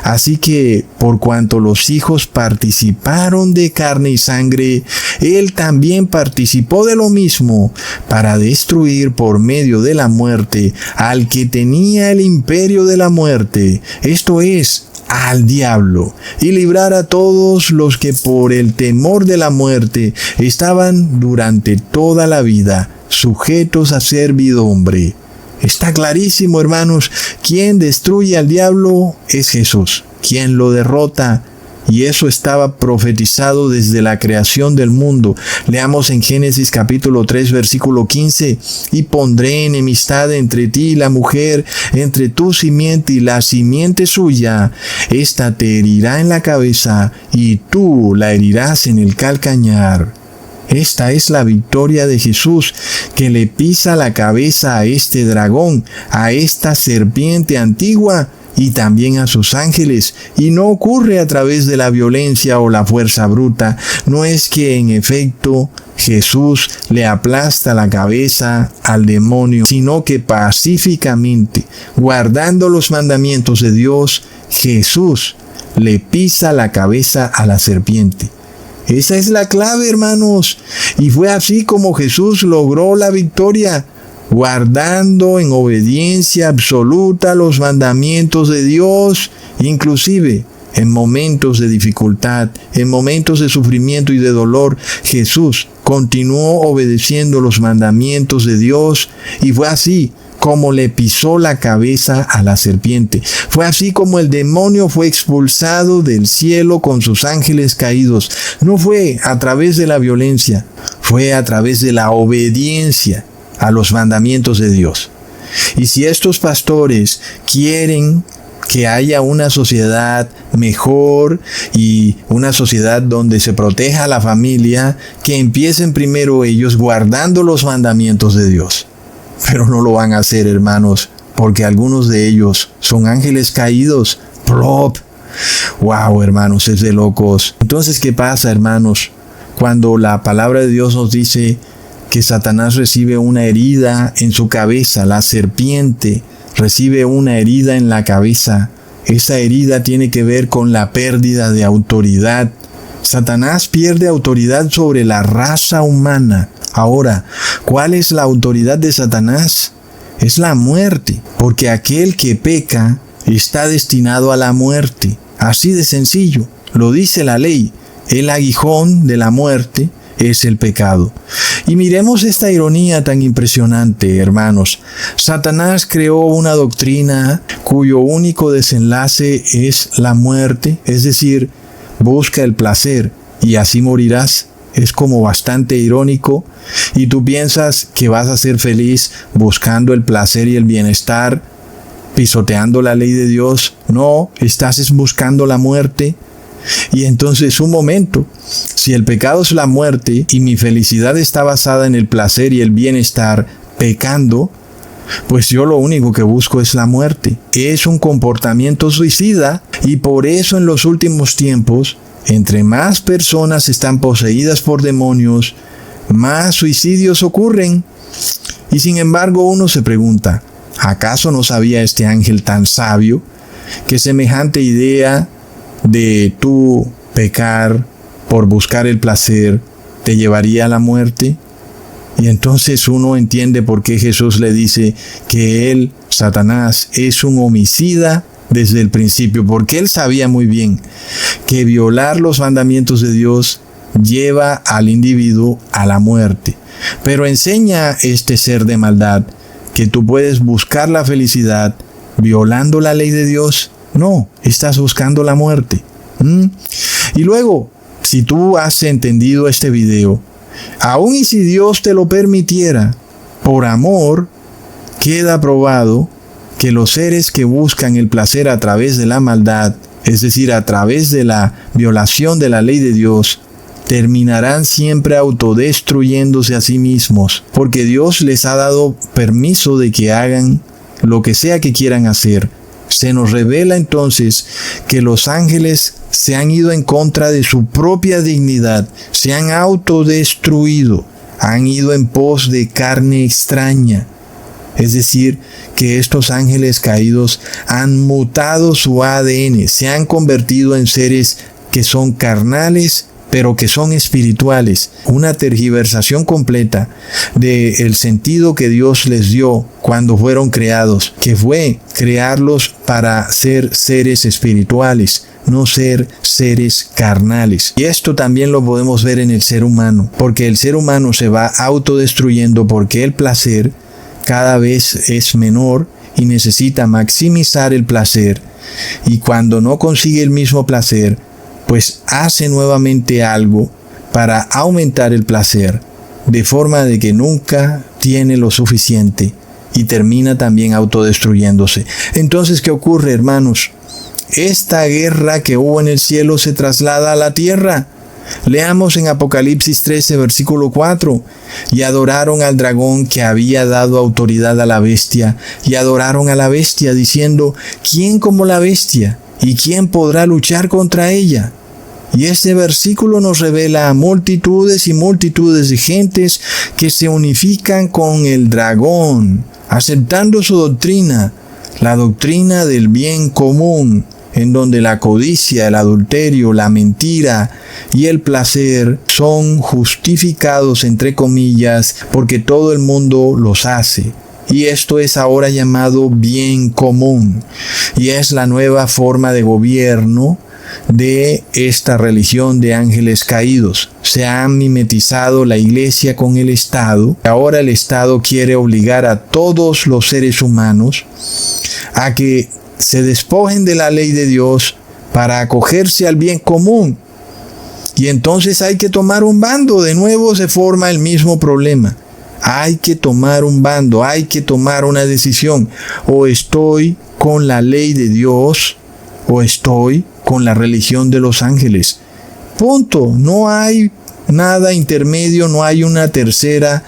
Así que, por cuanto los hijos participaron de carne y sangre, él también participó de lo mismo, para destruir por medio de la muerte al que tenía el imperio de la muerte, esto es, al diablo, y librar a todos los que por el temor de la muerte estaban durante toda la vida sujetos a servidumbre. Está clarísimo, hermanos, quien destruye al diablo es Jesús. Quien lo derrota Y eso estaba profetizado desde la creación del mundo. Leamos en Génesis capítulo 3, versículo 15. Y pondré enemistad entre ti y la mujer, entre tu simiente y la simiente suya. Esta te herirá en la cabeza y tú la herirás en el calcañar. Esta es la victoria de Jesús, que le pisa la cabeza a este dragón, a esta serpiente antigua, y también a sus ángeles, y no ocurre a través de la violencia o la fuerza bruta. No es que en efecto Jesús le aplasta la cabeza al demonio, sino que pacíficamente, guardando los mandamientos de Dios, Jesús le pisa la cabeza a la serpiente. Esa es la clave, hermanos, y fue así como Jesús logró la victoria, guardando en obediencia absoluta los mandamientos de Dios, inclusive en momentos de dificultad, en momentos de sufrimiento y de dolor. Jesús continuó obedeciendo los mandamientos de Dios, y fue así como le pisó la cabeza a la serpiente. Fue así como el demonio fue expulsado del cielo con sus ángeles caídos. No fue a través de la violencia, fue a través de la obediencia a los mandamientos de Dios. Y si estos pastores quieren que haya una sociedad mejor y una sociedad donde se proteja a la familia, que empiecen primero ellos guardando los mandamientos de Dios. Pero no lo van a hacer, hermanos, porque algunos de ellos son ángeles caídos. ¡Plop! ¡Wow, hermanos! Es de locos. Entonces, ¿qué pasa, hermanos? Cuando la palabra de Dios nos dice que Satanás recibe una herida en su cabeza, la serpiente recibe una herida en la cabeza. Esa herida tiene que ver con la pérdida de autoridad. Satanás pierde autoridad sobre la raza humana. Ahora, ¿cuál es la autoridad de Satanás? Es la muerte, porque aquel que peca está destinado a la muerte. Así de sencillo, lo dice la ley. El aguijón de la muerte es el pecado. Y miremos esta ironía tan impresionante, hermanos. Satanás creó una doctrina cuyo único desenlace es la muerte, es decir, busca el placer y así morirás. Es como bastante irónico, y tú piensas que vas a ser feliz buscando el placer y el bienestar, pisoteando la ley de Dios. No, estás buscando la muerte. Y entonces, un momento, si el pecado es la muerte y mi felicidad está basada en el placer y el bienestar, pecando, pues yo lo único que busco es la muerte. Es un comportamiento suicida, y por eso en los últimos tiempos, entre más personas están poseídas por demonios, más suicidios ocurren. Y sin embargo uno se pregunta, ¿acaso no sabía este ángel tan sabio que semejante idea de tú pecar por buscar el placer te llevaría a la muerte? Y entonces uno entiende por qué Jesús le dice que él, Satanás, es un homicida desde el principio, porque él sabía muy bien que violar los mandamientos de Dios lleva al individuo a la muerte. Pero enseña este ser de maldad que tú puedes buscar la felicidad violando la ley de Dios. No, estás buscando la muerte. Y luego, si tú has entendido este video, aun y si Dios te lo permitiera, por amor, queda probado que los seres que buscan el placer a través de la maldad, es decir, a través de la violación de la ley de Dios, terminarán siempre autodestruyéndose a sí mismos, porque Dios les ha dado permiso de que hagan lo que sea que quieran hacer. Se nos revela entonces que los ángeles se han ido en contra de su propia dignidad, se han autodestruido, han ido en pos de carne extraña. Es decir, que estos ángeles caídos han mutado su ADN, se han convertido en seres que son carnales, pero que son espirituales. Una tergiversación completa del sentido que Dios les dio cuando fueron creados, que fue crearlos para ser seres espirituales, no ser seres carnales. Y esto también lo podemos ver en el ser humano, porque el ser humano se va autodestruyendo porque el placer cada vez es menor y necesita maximizar el placer, y cuando no consigue el mismo placer, pues hace nuevamente algo para aumentar el placer, de forma de que nunca tiene lo suficiente y termina también autodestruyéndose. Entonces, ¿qué ocurre, hermanos? Esta guerra que hubo en el cielo se traslada a la tierra. Leamos en Apocalipsis 13, versículo 4. Y adoraron al dragón que había dado autoridad a la bestia, y adoraron a la bestia, diciendo: ¿quién como la bestia? ¿Y quién podrá luchar contra ella? Y este versículo nos revela a multitudes y multitudes de gentes que se unifican con el dragón, aceptando su doctrina, la doctrina del bien común, en donde la codicia, el adulterio, la mentira y el placer son justificados, entre comillas, porque todo el mundo los hace. Y esto es ahora llamado bien común, y es la nueva forma de gobierno de esta religión de ángeles caídos. Se ha mimetizado la iglesia con el Estado. Ahora el Estado quiere obligar a todos los seres humanos a que se despojen de la ley de Dios para acogerse al bien común. Y entonces hay que tomar un bando. De nuevo se forma el mismo problema. Hay que tomar un bando, hay que tomar una decisión. O estoy con la ley de Dios, o estoy con la religión de los ángeles. Punto. No hay nada intermedio, no hay una tercera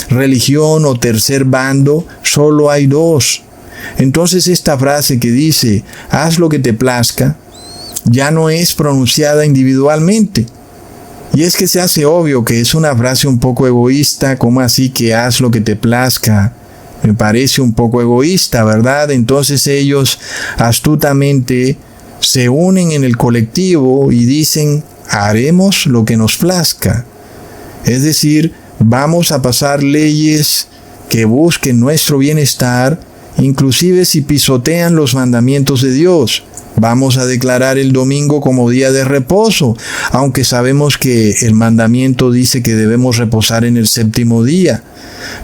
religión o tercer bando, solo hay dos. Entonces esta frase que dice, haz lo que te plazca, ya no es pronunciada individualmente. Y es que se hace obvio que es una frase un poco egoísta. ¿Cómo así que haz lo que te plazca? Me parece un poco egoísta, ¿verdad? Entonces ellos astutamente se unen en el colectivo y dicen, haremos lo que nos plazca. Es decir, vamos a pasar leyes que busquen nuestro bienestar, inclusive si pisotean los mandamientos de Dios. Vamos a declarar el domingo como día de reposo, aunque sabemos que el mandamiento dice que debemos reposar en el séptimo día.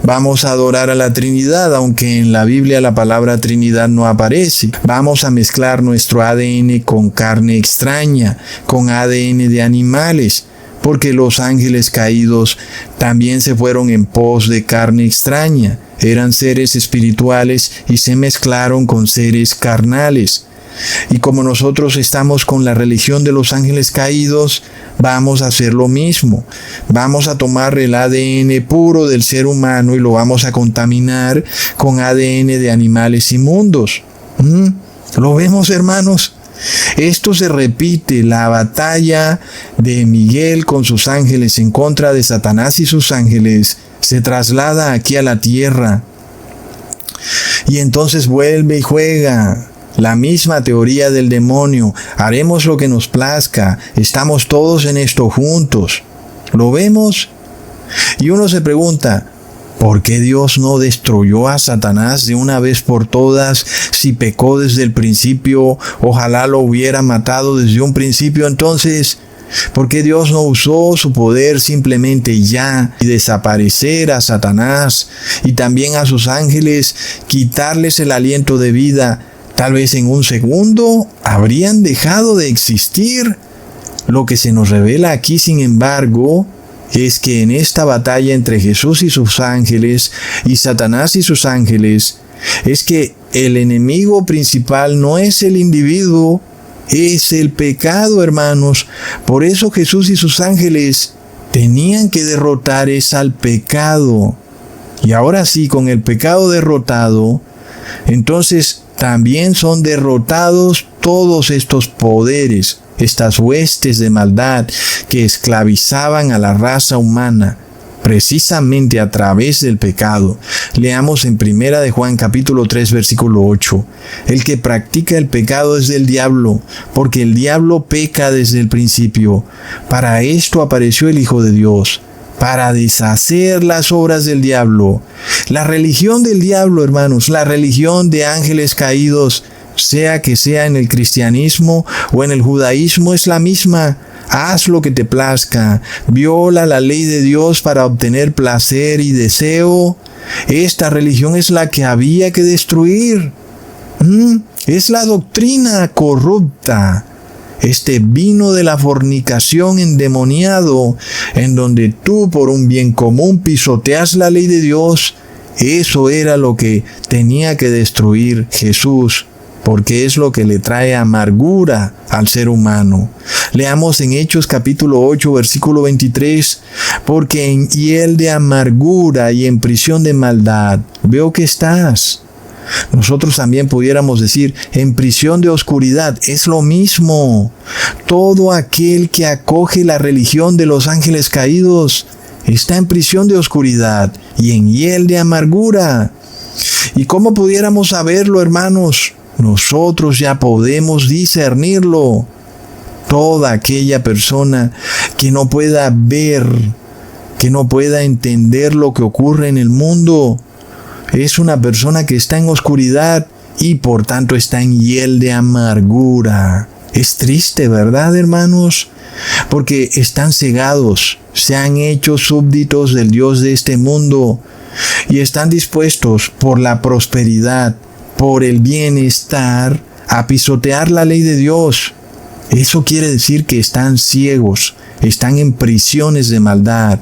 Vamos a adorar a la Trinidad, aunque en la Biblia la palabra Trinidad no aparece. Vamos a mezclar nuestro ADN con carne extraña, con ADN de animales, porque los ángeles caídos también se fueron en pos de carne extraña. Eran seres espirituales y se mezclaron con seres carnales. Y como nosotros estamos con la religión de los ángeles caídos, vamos a hacer lo mismo. Vamos a tomar el ADN puro del ser humano y lo vamos a contaminar con ADN de animales inmundos. ¿Lo vemos, hermanos? Esto se repite, la batalla de Miguel con sus ángeles en contra de Satanás y sus ángeles se traslada aquí a la tierra. Y entonces vuelve y juega. La misma teoría del demonio, haremos lo que nos plazca, estamos todos en esto juntos. ¿Lo vemos? Y uno se pregunta, ¿por qué Dios no destruyó a Satanás de una vez por todas si pecó desde el principio? Ojalá lo hubiera matado desde un principio. Entonces, ¿por qué Dios no usó su poder simplemente ya y desaparecer a Satanás y también a sus ángeles, quitarles el aliento de vida? Tal vez en un segundo habrían dejado de existir. Lo que se nos revela aquí, sin embargo, es que en esta batalla entre Jesús y sus ángeles y Satanás y sus ángeles, es que el enemigo principal no es el individuo, es el pecado, hermanos. Por eso Jesús y sus ángeles tenían que derrotar al pecado. Y ahora sí, con el pecado derrotado, entonces también son derrotados todos estos poderes, estas huestes de maldad que esclavizaban a la raza humana, precisamente a través del pecado. Leamos en 1 de Juan capítulo 3 versículo 8. El que practica el pecado es del diablo, porque el diablo peca desde el principio. Para esto apareció el Hijo de Dios, para deshacer las obras del diablo. La religión del diablo, hermanos, la religión de ángeles caídos, sea que sea en el cristianismo o en el judaísmo, es la misma. Haz lo que te plazca. Viola la ley de Dios para obtener placer y deseo. Esta religión es la que había que destruir. Es la doctrina corrupta. este vino de la fornicación endemoniado, en donde tú por un bien común pisoteas la ley de Dios. Eso era lo que tenía que destruir Jesús, porque es lo que le trae amargura al ser humano. Leamos en Hechos capítulo 8, versículo 23, porque en hiel de amargura y en prisión de maldad veo que estás. Nosotros también pudiéramos decir, en prisión de oscuridad, es lo mismo. Todo aquel que acoge la religión de los ángeles caídos está en prisión de oscuridad y en hiel de amargura. ¿Y cómo pudiéramos saberlo, hermanos? Nosotros ya podemos discernirlo. Toda aquella persona que no pueda ver, que no pueda entender lo que ocurre en el mundo, es una persona que está en oscuridad y por tanto está en hiel de amargura. Es triste, ¿verdad, hermanos? Porque están cegados, se han hecho súbditos del Dios de este mundo y están dispuestos por la prosperidad, por el bienestar, a pisotear la ley de Dios. Eso quiere decir que están ciegos, están en prisiones de maldad.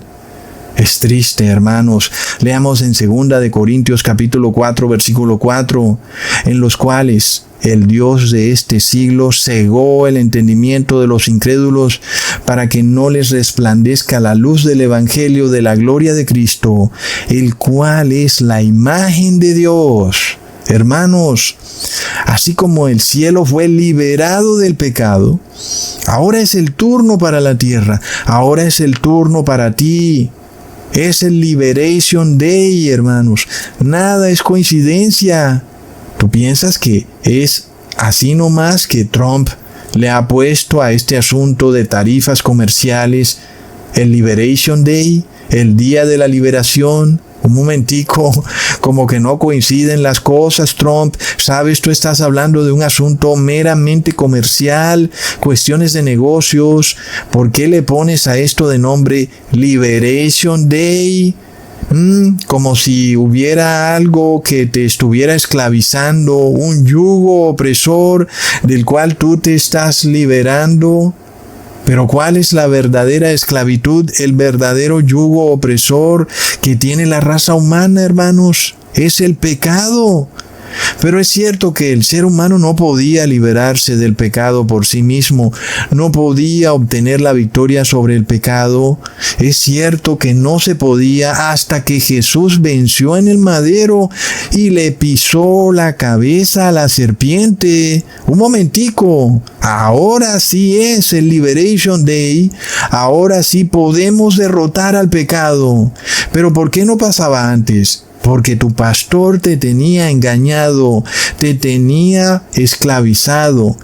Es triste, hermanos. Leamos en 2 de Corintios capítulo 4, versículo 4, en los cuales el Dios de este siglo cegó el entendimiento de los incrédulos para que no les resplandezca la luz del evangelio de la gloria de Cristo, el cual es la imagen de Dios. Hermanos, así como el cielo fue liberado del pecado, ahora es el turno para la tierra, ahora es el turno para ti. Es el Liberation Day, hermanos. Nada es coincidencia. ¿Tú piensas que es así nomás que Trump le ha puesto a este asunto de tarifas comerciales el Liberation Day, el Día de la Liberación? Un momentico, como que no coinciden las cosas, Trump. Sabes, tú estás hablando de un asunto meramente comercial, cuestiones de negocios. ¿Por qué le pones a esto de nombre Liberation Day? Como si hubiera algo que te estuviera esclavizando, un yugo opresor del cual tú te estás liberando. Pero ¿cuál es la verdadera esclavitud, el verdadero yugo opresor que tiene la raza humana, hermanos? Es el pecado. Pero es cierto que el ser humano no podía liberarse del pecado por sí mismo, no podía obtener la victoria sobre el pecado. Es cierto que no se podía hasta que Jesús venció en el madero y le pisó la cabeza a la serpiente. Un momentico, ahora sí es el Liberation Day, ahora sí podemos derrotar al pecado. Pero ¿por qué no pasaba antes? Porque tu pastor te tenía engañado, te tenía esclavizado,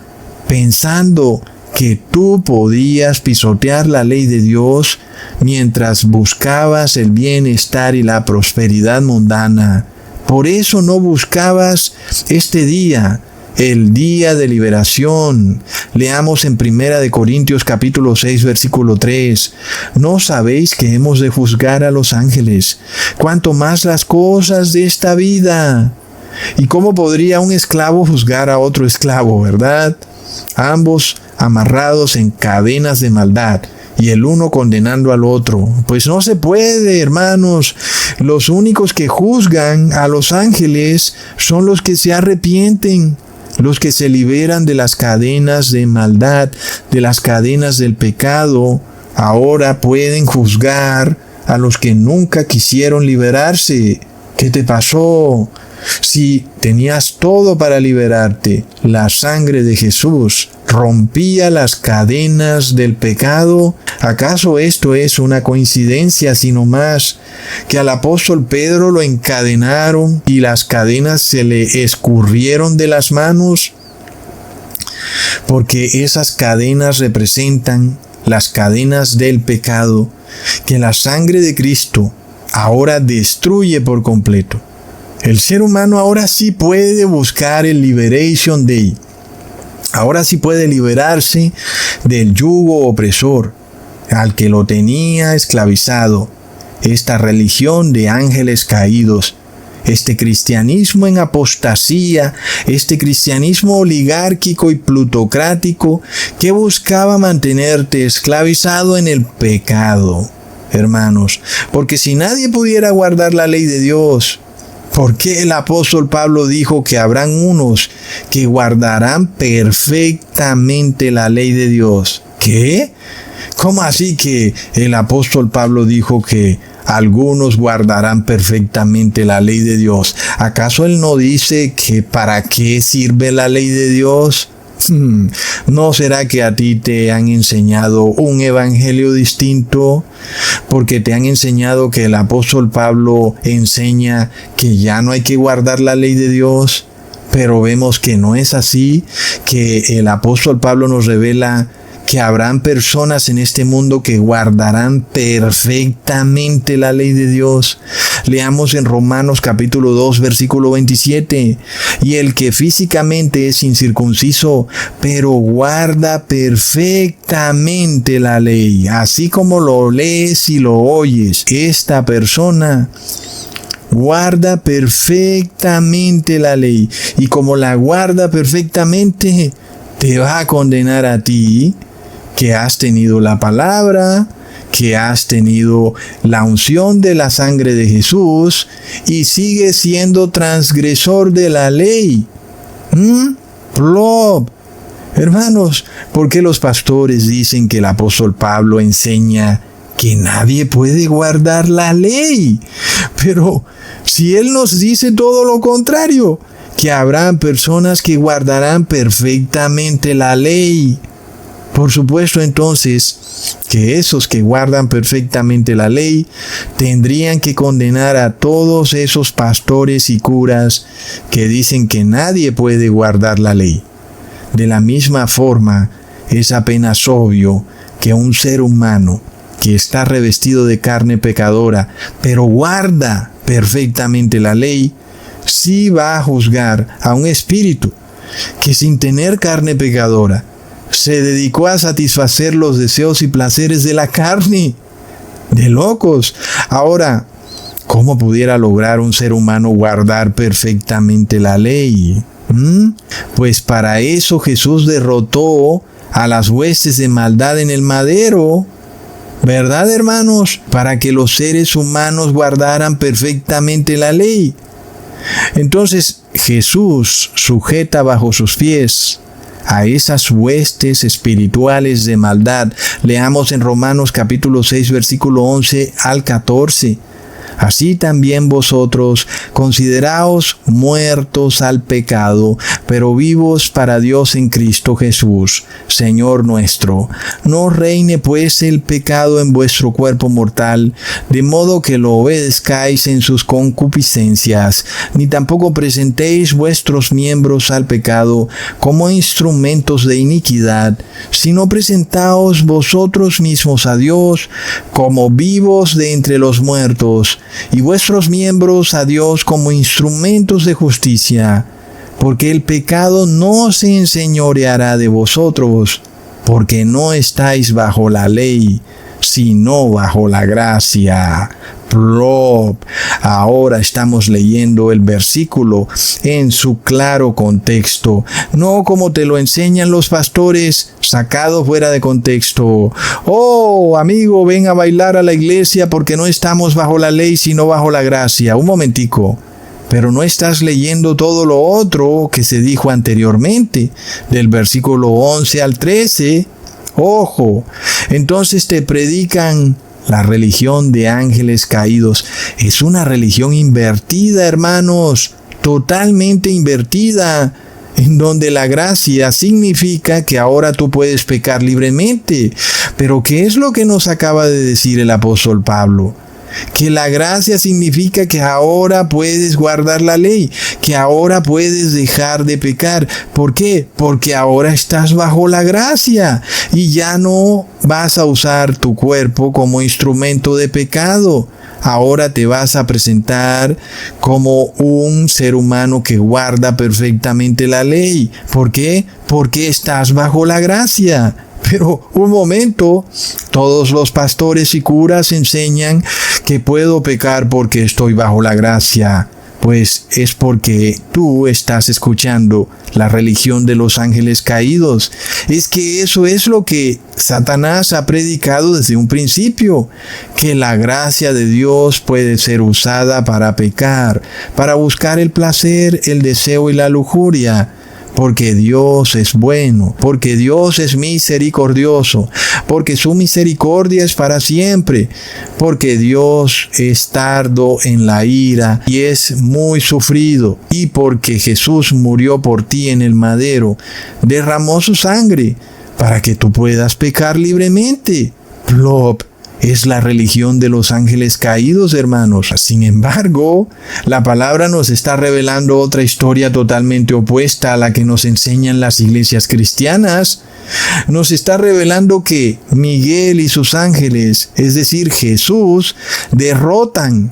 pensando que tú podías pisotear la ley de Dios mientras buscabas el bienestar y la prosperidad mundana. Por eso no buscabas este día, el día de liberación. Leamos en 1 de Corintios capítulo 6, versículo 3. ¿No sabéis que hemos de juzgar a los ángeles, cuanto más las cosas de esta vida? ¿Y cómo podría un esclavo juzgar a otro esclavo, verdad? Ambos amarrados en cadenas de maldad, y el uno condenando al otro. Pues no se puede, hermanos. Los únicos que juzgan a los ángeles son los que se arrepienten, los que se liberan de las cadenas de maldad, de las cadenas del pecado. Ahora pueden juzgar a los que nunca quisieron liberarse. ¿Qué te pasó? Si tenías todo para liberarte, la sangre de Jesús rompía las cadenas del pecado. ¿Acaso esto es una coincidencia, sino más que al apóstol Pedro lo encadenaron y las cadenas se le escurrieron de las manos? Porque esas cadenas representan las cadenas del pecado que la sangre de Cristo ahora destruye por completo. El ser humano ahora sí puede buscar el Liberation Day. Ahora sí puede liberarse del yugo opresor al que lo tenía esclavizado, esta religión de ángeles caídos, este cristianismo en apostasía, este cristianismo oligárquico y plutocrático que buscaba mantenerte esclavizado en el pecado. Hermanos, porque si nadie pudiera guardar la ley de Dios, ¿por qué el apóstol Pablo dijo que habrán unos que guardarán perfectamente la ley de Dios? ¿Qué? ¿Cómo así que el apóstol Pablo dijo que algunos guardarán perfectamente la ley de Dios? ¿Acaso él no dice que para qué sirve la ley de Dios? ¿No será que a ti te han enseñado un evangelio distinto? Porque te han enseñado que el apóstol Pablo enseña que ya no hay que guardar la ley de Dios, pero vemos que no es así, que el apóstol Pablo nos revela que habrán personas en este mundo que guardarán perfectamente la ley de Dios. Leamos en Romanos capítulo 2, versículo 27. Y el que físicamente es incircunciso, pero guarda perfectamente la ley, así como lo lees y lo oyes, esta persona guarda perfectamente la ley. Y como la guarda perfectamente, te va a condenar a ti, que has tenido la palabra, que has tenido la unción de la sangre de Jesús y sigues siendo transgresor de la ley. Hermanos, ¿por qué los pastores dicen que el apóstol Pablo enseña que nadie puede guardar la ley? Pero si él nos dice todo lo contrario, que habrán personas que guardarán perfectamente la ley. Por supuesto, entonces, que esos que guardan perfectamente la ley tendrían que condenar a todos esos pastores y curas que dicen que nadie puede guardar la ley. De la misma forma, es apenas obvio que un ser humano que está revestido de carne pecadora, pero guarda perfectamente la ley, sí va a juzgar a un espíritu que sin tener carne pecadora se dedicó a satisfacer los deseos y placeres de la carne. De locos. Ahora, ¿cómo pudiera lograr un ser humano guardar perfectamente la ley? Pues para eso Jesús derrotó a las huestes de maldad en el madero. ¿Verdad, hermanos? Para que los seres humanos guardaran perfectamente la ley. Entonces Jesús sujeta bajo sus pies a esas huestes espirituales de maldad. Leamos en Romanos capítulo 6, versículo 11 al 14. Así también vosotros consideraos muertos al pecado, pero vivos para Dios en Cristo Jesús, Señor nuestro. No reine pues el pecado en vuestro cuerpo mortal, de modo que lo obedezcáis en sus concupiscencias, ni tampoco presentéis vuestros miembros al pecado como instrumentos de iniquidad, sino presentaos vosotros mismos a Dios como vivos de entre los muertos, y vuestros miembros a Dios como instrumentos de justicia, porque el pecado no se enseñoreará de vosotros, porque no estáis bajo la ley, sino bajo la gracia. Ahora estamos leyendo el versículo en su claro contexto, no como te lo enseñan los pastores, sacado fuera de contexto. Oh, amigo, ven a bailar a la iglesia porque no estamos bajo la ley, sino bajo la gracia. Un momentico. Pero no estás leyendo todo lo otro que se dijo anteriormente, del versículo 11 al 13. Ojo, entonces te predican la religión de ángeles caídos. Es una religión invertida, hermanos, totalmente invertida, en donde la gracia significa que ahora tú puedes pecar libremente. Pero ¿qué es lo que nos acaba de decir el apóstol Pablo? Que la gracia significa que ahora puedes guardar la ley, que ahora puedes dejar de pecar. ¿Por qué? Porque ahora estás bajo la gracia y ya no vas a usar tu cuerpo como instrumento de pecado. Ahora te vas a presentar como un ser humano que guarda perfectamente la ley. ¿Por qué? Porque estás bajo la gracia. Pero un momento, todos los pastores y curas enseñan que puedo pecar porque estoy bajo la gracia. Pues es porque tú estás escuchando la religión de los ángeles caídos. Es que eso es lo que Satanás ha predicado desde un principio, que la gracia de Dios puede ser usada para pecar, para buscar el placer, el deseo y la lujuria. Porque Dios es bueno, porque Dios es misericordioso, porque su misericordia es para siempre, porque Dios es tardo en la ira y es muy sufrido, y porque Jesús murió por ti en el madero, derramó su sangre para que tú puedas pecar libremente. Plop. Es la religión de los ángeles caídos, hermanos. Sin embargo, la palabra nos está revelando otra historia totalmente opuesta a la que nos enseñan las iglesias cristianas. Nos está revelando que Miguel y sus ángeles, es decir, Jesús, derrotan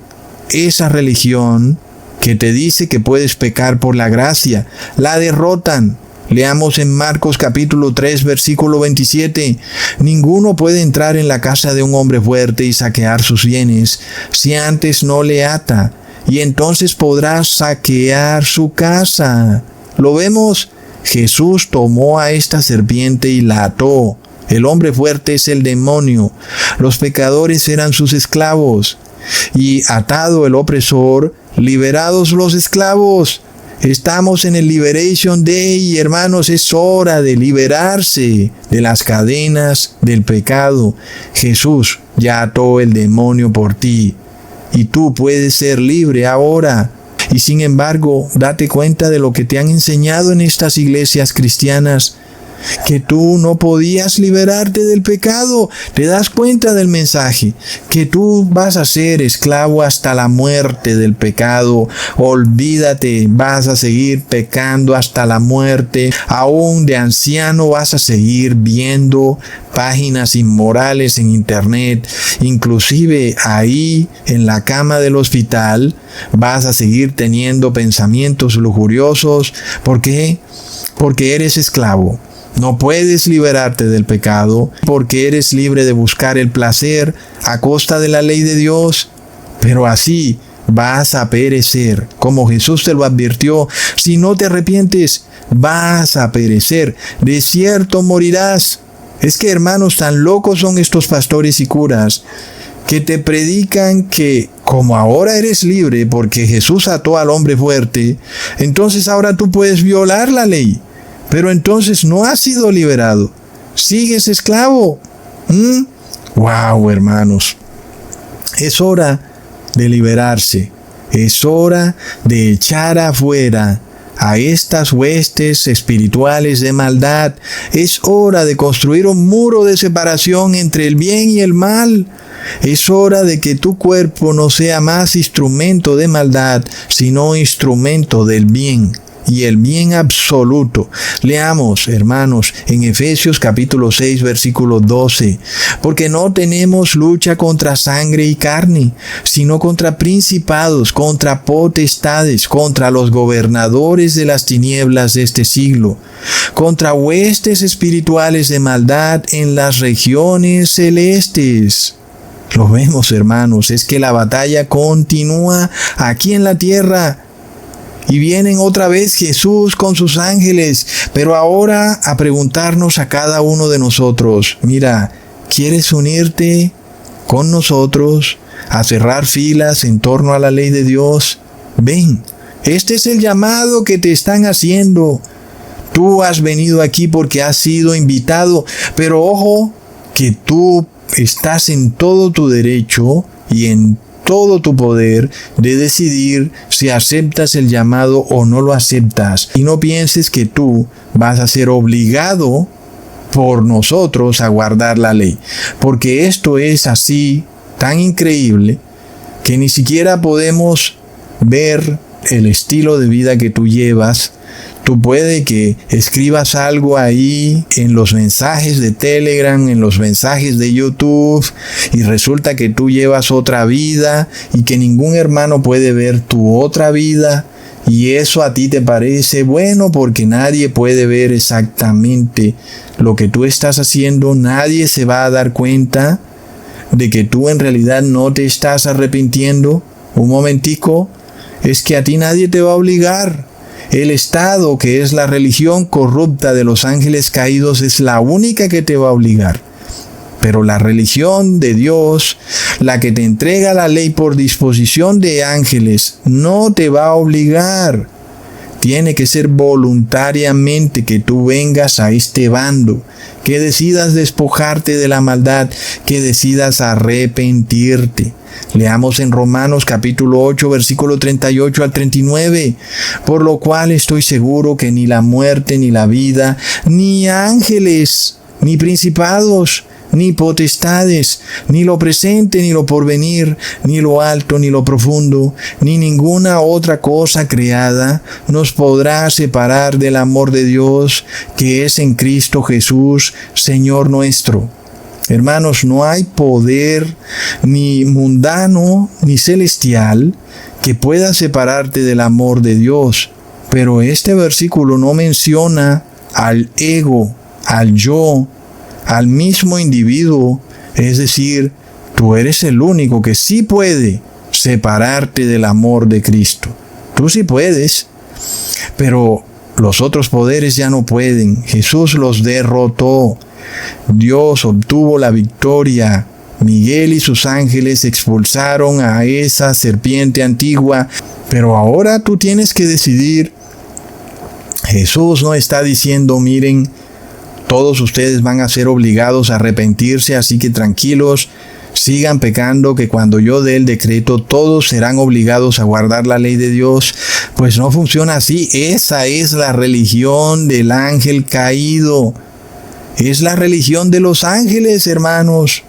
esa religión que te dice que puedes pecar por la gracia. La derrotan. Leamos en Marcos capítulo 3, versículo 27. Ninguno puede entrar en la casa de un hombre fuerte y saquear sus bienes si antes no le ata, y entonces podrá saquear su casa. ¿Lo vemos? Jesús tomó a esta serpiente y la ató. El hombre fuerte es el demonio. Los pecadores eran sus esclavos. Y atado el opresor, liberados los esclavos. Estamos en el Liberation Day, hermanos, es hora de liberarse de las cadenas del pecado. Jesús ya ató el demonio por ti y tú puedes ser libre ahora. Y sin embargo, date cuenta de lo que te han enseñado en estas iglesias cristianas, que tú no podías liberarte del pecado. Te das cuenta del mensaje, que tú vas a ser esclavo hasta la muerte del pecado. Olvídate, vas a seguir pecando hasta la muerte. Aún de anciano vas a seguir viendo páginas inmorales en internet. Inclusive ahí en la cama del hospital vas a seguir teniendo pensamientos lujuriosos. ¿Por qué? Porque eres esclavo. No puedes liberarte del pecado porque eres libre de buscar el placer a costa de la ley de Dios. Pero así vas a perecer, como Jesús te lo advirtió. Si no te arrepientes, vas a perecer. De cierto morirás. Es que, hermanos, tan locos son estos pastores y curas que te predican que como ahora eres libre porque Jesús ató al hombre fuerte, entonces ahora tú puedes violar la ley. Pero entonces no has sido liberado. Sigues esclavo. ¡Wow, hermanos! Es hora de liberarse. Es hora de echar afuera a estas huestes espirituales de maldad. Es hora de construir un muro de separación entre el bien y el mal. Es hora de que tu cuerpo no sea más instrumento de maldad, sino instrumento del bien. Y el bien absoluto. Leamos, hermanos, en Efesios capítulo 6, versículo 12. Porque no tenemos lucha contra sangre y carne, sino contra principados, contra potestades, contra los gobernadores de las tinieblas de este siglo, contra huestes espirituales de maldad en las regiones celestes. Lo vemos, hermanos, es que la batalla continúa aquí en la tierra. Y vienen otra vez Jesús con sus ángeles, pero ahora a preguntarnos a cada uno de nosotros, mira, ¿quieres unirte con nosotros a cerrar filas en torno a la ley de Dios? Ven, este es el llamado que te están haciendo. Tú has venido aquí porque has sido invitado, pero ojo, que tú estás en todo tu derecho y en todo tu poder de decidir si aceptas el llamado o no lo aceptas. Y no pienses que tú vas a ser obligado por nosotros a guardar la ley, porque esto es así tan increíble que ni siquiera podemos ver el estilo de vida que tú llevas. Tú puede que escribas algo ahí en los mensajes de Telegram, en los mensajes de YouTube, y resulta que tú llevas otra vida y que ningún hermano puede ver tu otra vida. Y eso a ti te parece bueno porque nadie puede ver exactamente lo que tú estás haciendo. Nadie se va a dar cuenta de que tú en realidad no te estás arrepintiendo. Un momentico. es que a ti nadie te va a obligar. El Estado, que es la religión corrupta de los ángeles caídos, es la única que te va a obligar. Pero la religión de Dios, la que te entrega la ley por disposición de ángeles, no te va a obligar. Tiene que ser voluntariamente que tú vengas a este bando, que decidas despojarte de la maldad, que decidas arrepentirte. Leamos en Romanos capítulo 8, versículo 38 al 39. Por lo cual estoy seguro que ni la muerte, ni la vida, ni ángeles, ni principados, ni potestades, ni lo presente, ni lo porvenir, ni lo alto, ni lo profundo, ni ninguna otra cosa creada nos podrá separar del amor de Dios que es en Cristo Jesús, Señor nuestro. Hermanos, no hay poder ni mundano ni celestial que pueda separarte del amor de Dios. Pero este versículo no menciona al ego, al yo, al mismo individuo. Es decir, tú eres el único que sí puede separarte del amor de Cristo. Tú sí puedes, pero los otros poderes ya no pueden. Jesús los derrotó. Dios obtuvo la victoria. Miguel y sus ángeles expulsaron a esa serpiente antigua, pero ahora tú tienes que decidir. Jesús no está diciendo, miren, todos ustedes van a ser obligados a arrepentirse, así que tranquilos, sigan pecando, que cuando yo dé el decreto todos serán obligados a guardar la ley de Dios. Pues no funciona así. Esa es la religión del ángel caído. Es la religión de los ángeles, hermanos.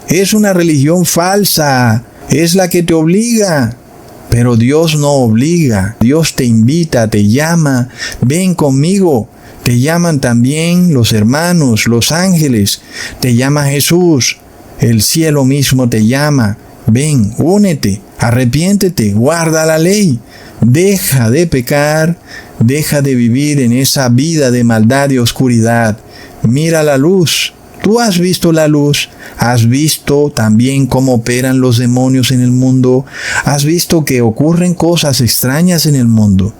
Es una religión falsa. Es la que te obliga. Pero Dios no obliga. Dios te invita, te llama. Ven conmigo. Te llaman también los hermanos, los ángeles. Te llama Jesús. El cielo mismo te llama. Ven, únete, arrepiéntete, guarda la ley. Deja de pecar, deja de vivir en esa vida de maldad y oscuridad. Mira la luz. Tú has visto la luz, has visto también cómo operan los demonios en el mundo, has visto que ocurren cosas extrañas en el mundo.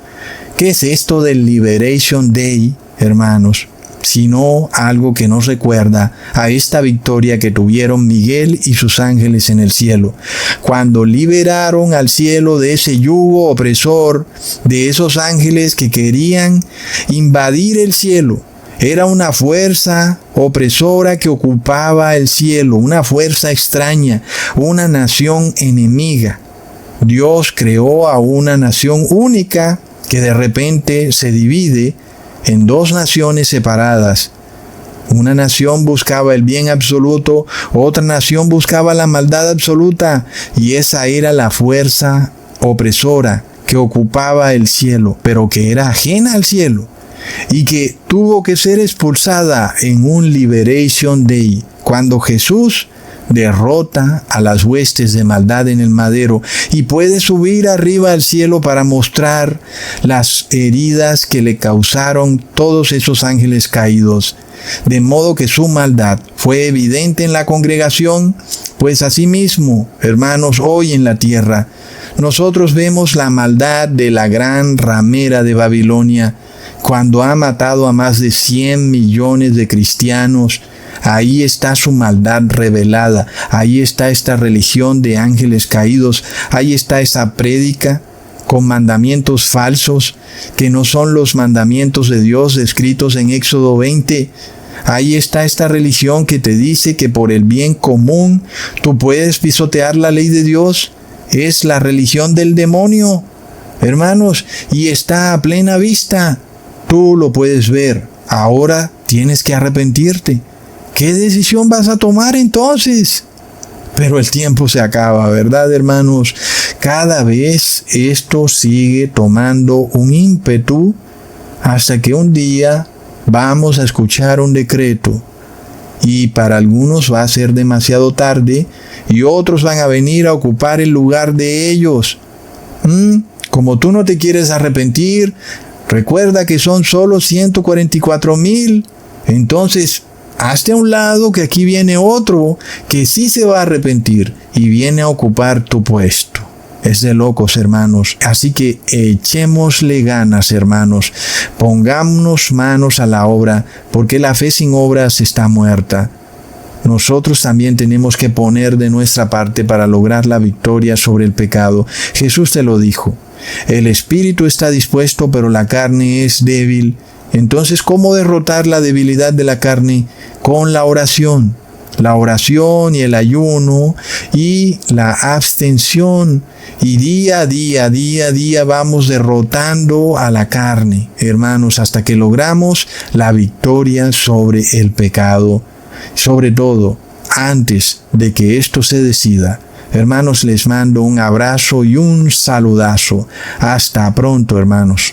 ¿Qué es esto del Liberation Day, hermanos? Sino algo que nos recuerda a esta victoria que tuvieron Miguel y sus ángeles en el cielo, cuando liberaron al cielo de ese yugo opresor, de esos ángeles que querían invadir el cielo. Era una fuerza opresora que ocupaba el cielo, una fuerza extraña, una nación enemiga. Dios creó a una nación única que de repente se divide en dos naciones separadas. Una nación buscaba el bien absoluto, otra nación buscaba la maldad absoluta, y esa era la fuerza opresora que ocupaba el cielo, pero que era ajena al cielo, y que tuvo que ser expulsada en un Liberation Day, cuando Jesús derrota a las huestes de maldad en el madero y puede subir arriba al cielo para mostrar las heridas que le causaron todos esos ángeles caídos, de modo que su maldad fue evidente en la congregación. Pues asimismo, hermanos, hoy en la tierra nosotros vemos la maldad de la gran ramera de Babilonia, cuando ha matado a más de 100 millones de cristianos. Ahí está su maldad revelada. Ahí está esta religión de ángeles caídos. Ahí está esa prédica con mandamientos falsos que no son los mandamientos de Dios descritos en Éxodo 20. Ahí está esta religión que te dice que por el bien común tú puedes pisotear la ley de Dios. Es la religión del demonio, hermanos, y está a plena vista. Tú lo puedes ver. Ahora tienes que arrepentirte. ¿Qué decisión vas a tomar entonces? Pero el tiempo se acaba, ¿verdad, hermanos? Cada vez esto sigue tomando un ímpetu hasta que un día vamos a escuchar un decreto. Y para algunos va a ser demasiado tarde y otros van a venir a ocupar el lugar de ellos. Como tú no te quieres arrepentir, recuerda que son solo 144,000. Entonces, hazte a un lado, que aquí viene otro que sí se va a arrepentir y viene a ocupar tu puesto. Es de locos, hermanos. Así que echémosle ganas, hermanos. Pongámonos manos a la obra, porque la fe sin obras está muerta. Nosotros también tenemos que poner de nuestra parte para lograr la victoria sobre el pecado. Jesús te lo dijo. El espíritu está dispuesto, pero la carne es débil. Entonces, ¿cómo derrotar la debilidad de la carne? Con la oración. La oración y el ayuno y la abstención. Y día a día vamos derrotando a la carne, hermanos, hasta que logramos la victoria sobre el pecado. Sobre todo, antes de que esto se decida, hermanos, les mando un abrazo y un saludazo. Hasta pronto, hermanos.